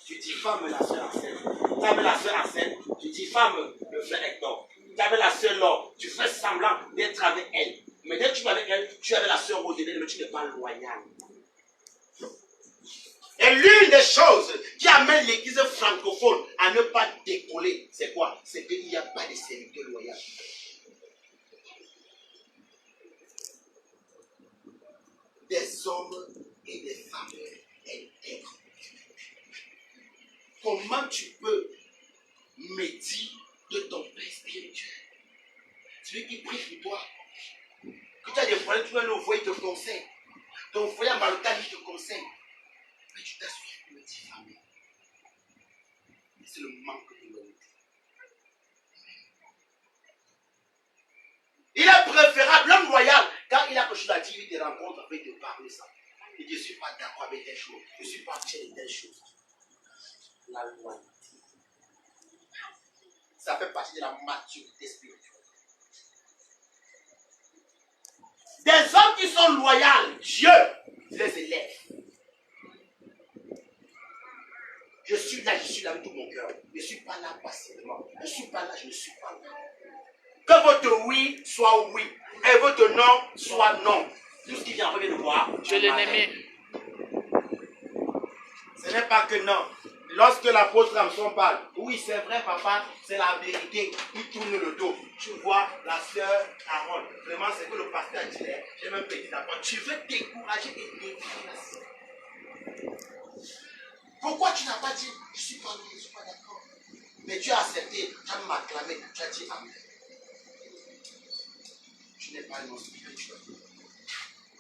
Tu diffames la soeur Arsène. Tu avais la soeur Arsène, tu diffames le frère Hector. Tu avais la soeur Laure, tu fais semblant d'être avec elle. Mais dès que tu es avec elle, tu avais la soeur Roséline, mais tu n'es pas loyal. Et l'une des choses qui amène l'église francophone à ne pas décoller, c'est quoi? C'est qu'il n'y a pas de serviteur loyal. Des hommes et des femmes intègres. Comment tu peux médire de ton père spirituel? Celui qui prie pour toi. Quand tu as des problèmes, tu vas le voir, il te conseille. Ton frère Marocain, il te conseille. Mais tu t'assois pour le diffamer. C'est le manque de loyauté. Il est préférable, l'homme loyal, quand il a quelque chose à dire, il te rencontre, après il te parle ça. Il dit, je ne suis pas d'accord avec telle chose. Je ne suis pas fier de telle chose. La loyauté. Ça fait partie de la maturité spirituelle. Des hommes qui sont loyaux, Dieu les élève. Je suis là avec tout mon cœur. Je ne suis pas là passivement. Je ne suis pas là, je ne suis pas là. Que votre oui soit oui et votre non soit non. Tout ce qui vient après de voir. Je l'ai-aimé. Ce n'est pas que non. Lorsque l'apôtre Samson parle, oui c'est vrai papa, c'est la vérité. Il tourne le dos. Tu vois la sœur Aaron. Vraiment c'est que le pasteur a dit, j'ai même petit d'abord. Tu veux décourager et détruire la sœur. Pourquoi tu n'as pas dit, je ne suis pas d'accord. Mais tu as accepté, tu as m'acclamé, tu as dit amen. Tu n'es pas un homme spirituel.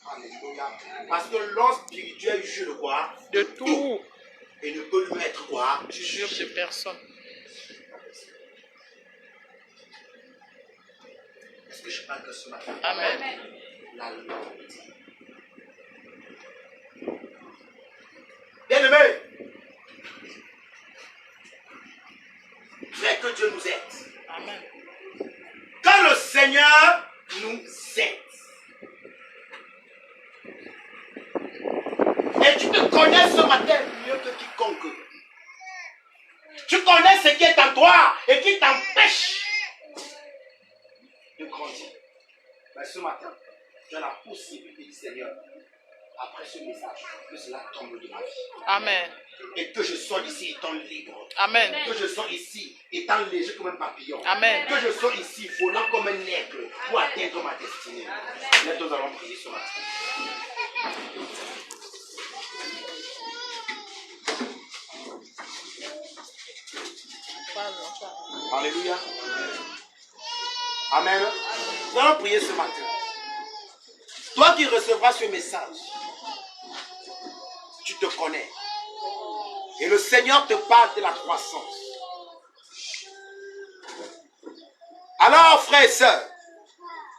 Alléluia. Parce que l'homme spirituel juge le quoi? De tout. Et ne peut lui mettre quoi? Jure de personne. Est-ce que je parle que ce matin? Amen. La loyauté. Bien-aimé, que Dieu nous aide. Amen. Quand le Seigneur nous aide. Et tu te connais ce matin mieux que quiconque. Tu connais ce qui est en toi et qui t'empêche de grandir. Mais ce matin, tu as la possibilité du Seigneur, après ce message, que cela tombe de ma vie. Amen. Et que je sois ici étant libre. Amen. Que je sois ici étant léger comme un papillon. Amen. Que je sois ici volant comme un aigle pour atteindre ma destinée. Là, nous allons prier ce matin. Alléluia. Amen. Nous allons prier ce matin. Toi qui recevras ce message, tu te connais. Et le Seigneur te parle de la croissance. Alors, frères et sœurs,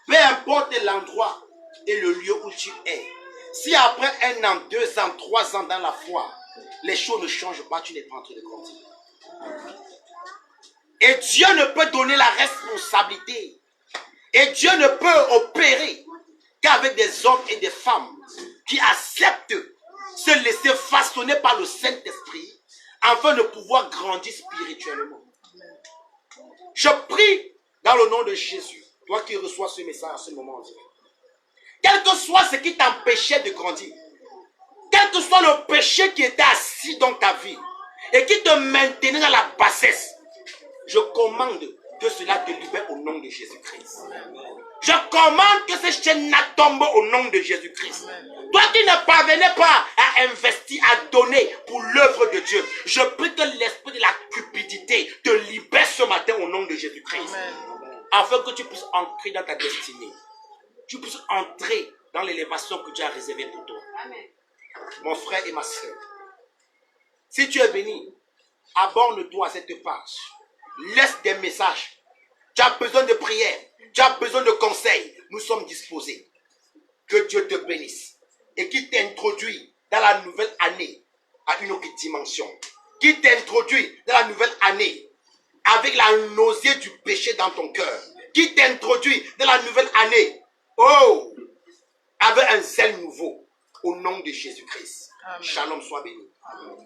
peu importe l'endroit et le lieu où tu es, si après 1 an, 2 ans, 3 ans dans la foi, les choses ne changent pas, tu n'es pas en train de grandir. Et Dieu ne peut donner la responsabilité. Et Dieu ne peut opérer qu'avec des hommes et des femmes qui acceptent se laisser façonner par le Saint-Esprit afin de pouvoir grandir spirituellement. Je prie dans le nom de Jésus, toi qui reçois ce message à ce moment, quel que soit ce qui t'empêchait de grandir, quel que soit le péché qui était assis dans ta vie et qui te maintenait dans la bassesse, je commande que cela te libère au nom de Jésus-Christ. Je commande que ces chaînes tombent au nom de Jésus-Christ. Toi qui ne parvenais pas à investir, à donner pour l'œuvre de Dieu, je prie que l'esprit de la cupidité te libère ce matin au nom de Jésus-Christ. Afin que tu puisses entrer dans ta destinée. Tu puisses entrer dans l'élévation que Dieu a réservée pour toi. Amen. Mon frère et ma soeur, si tu es béni, abonne-toi à cette page. Laisse des messages. Tu as besoin de prière. Tu as besoin de conseils. Nous sommes disposés. Que Dieu te bénisse. Et qu'il t'introduise dans la nouvelle année à une autre dimension. Qu'il t'introduise dans la nouvelle année avec la nausée du péché dans ton cœur. Qu'il t'introduise dans la nouvelle année. Oh! Avec un zèle nouveau. Au nom de Jésus-Christ. Shalom, sois béni.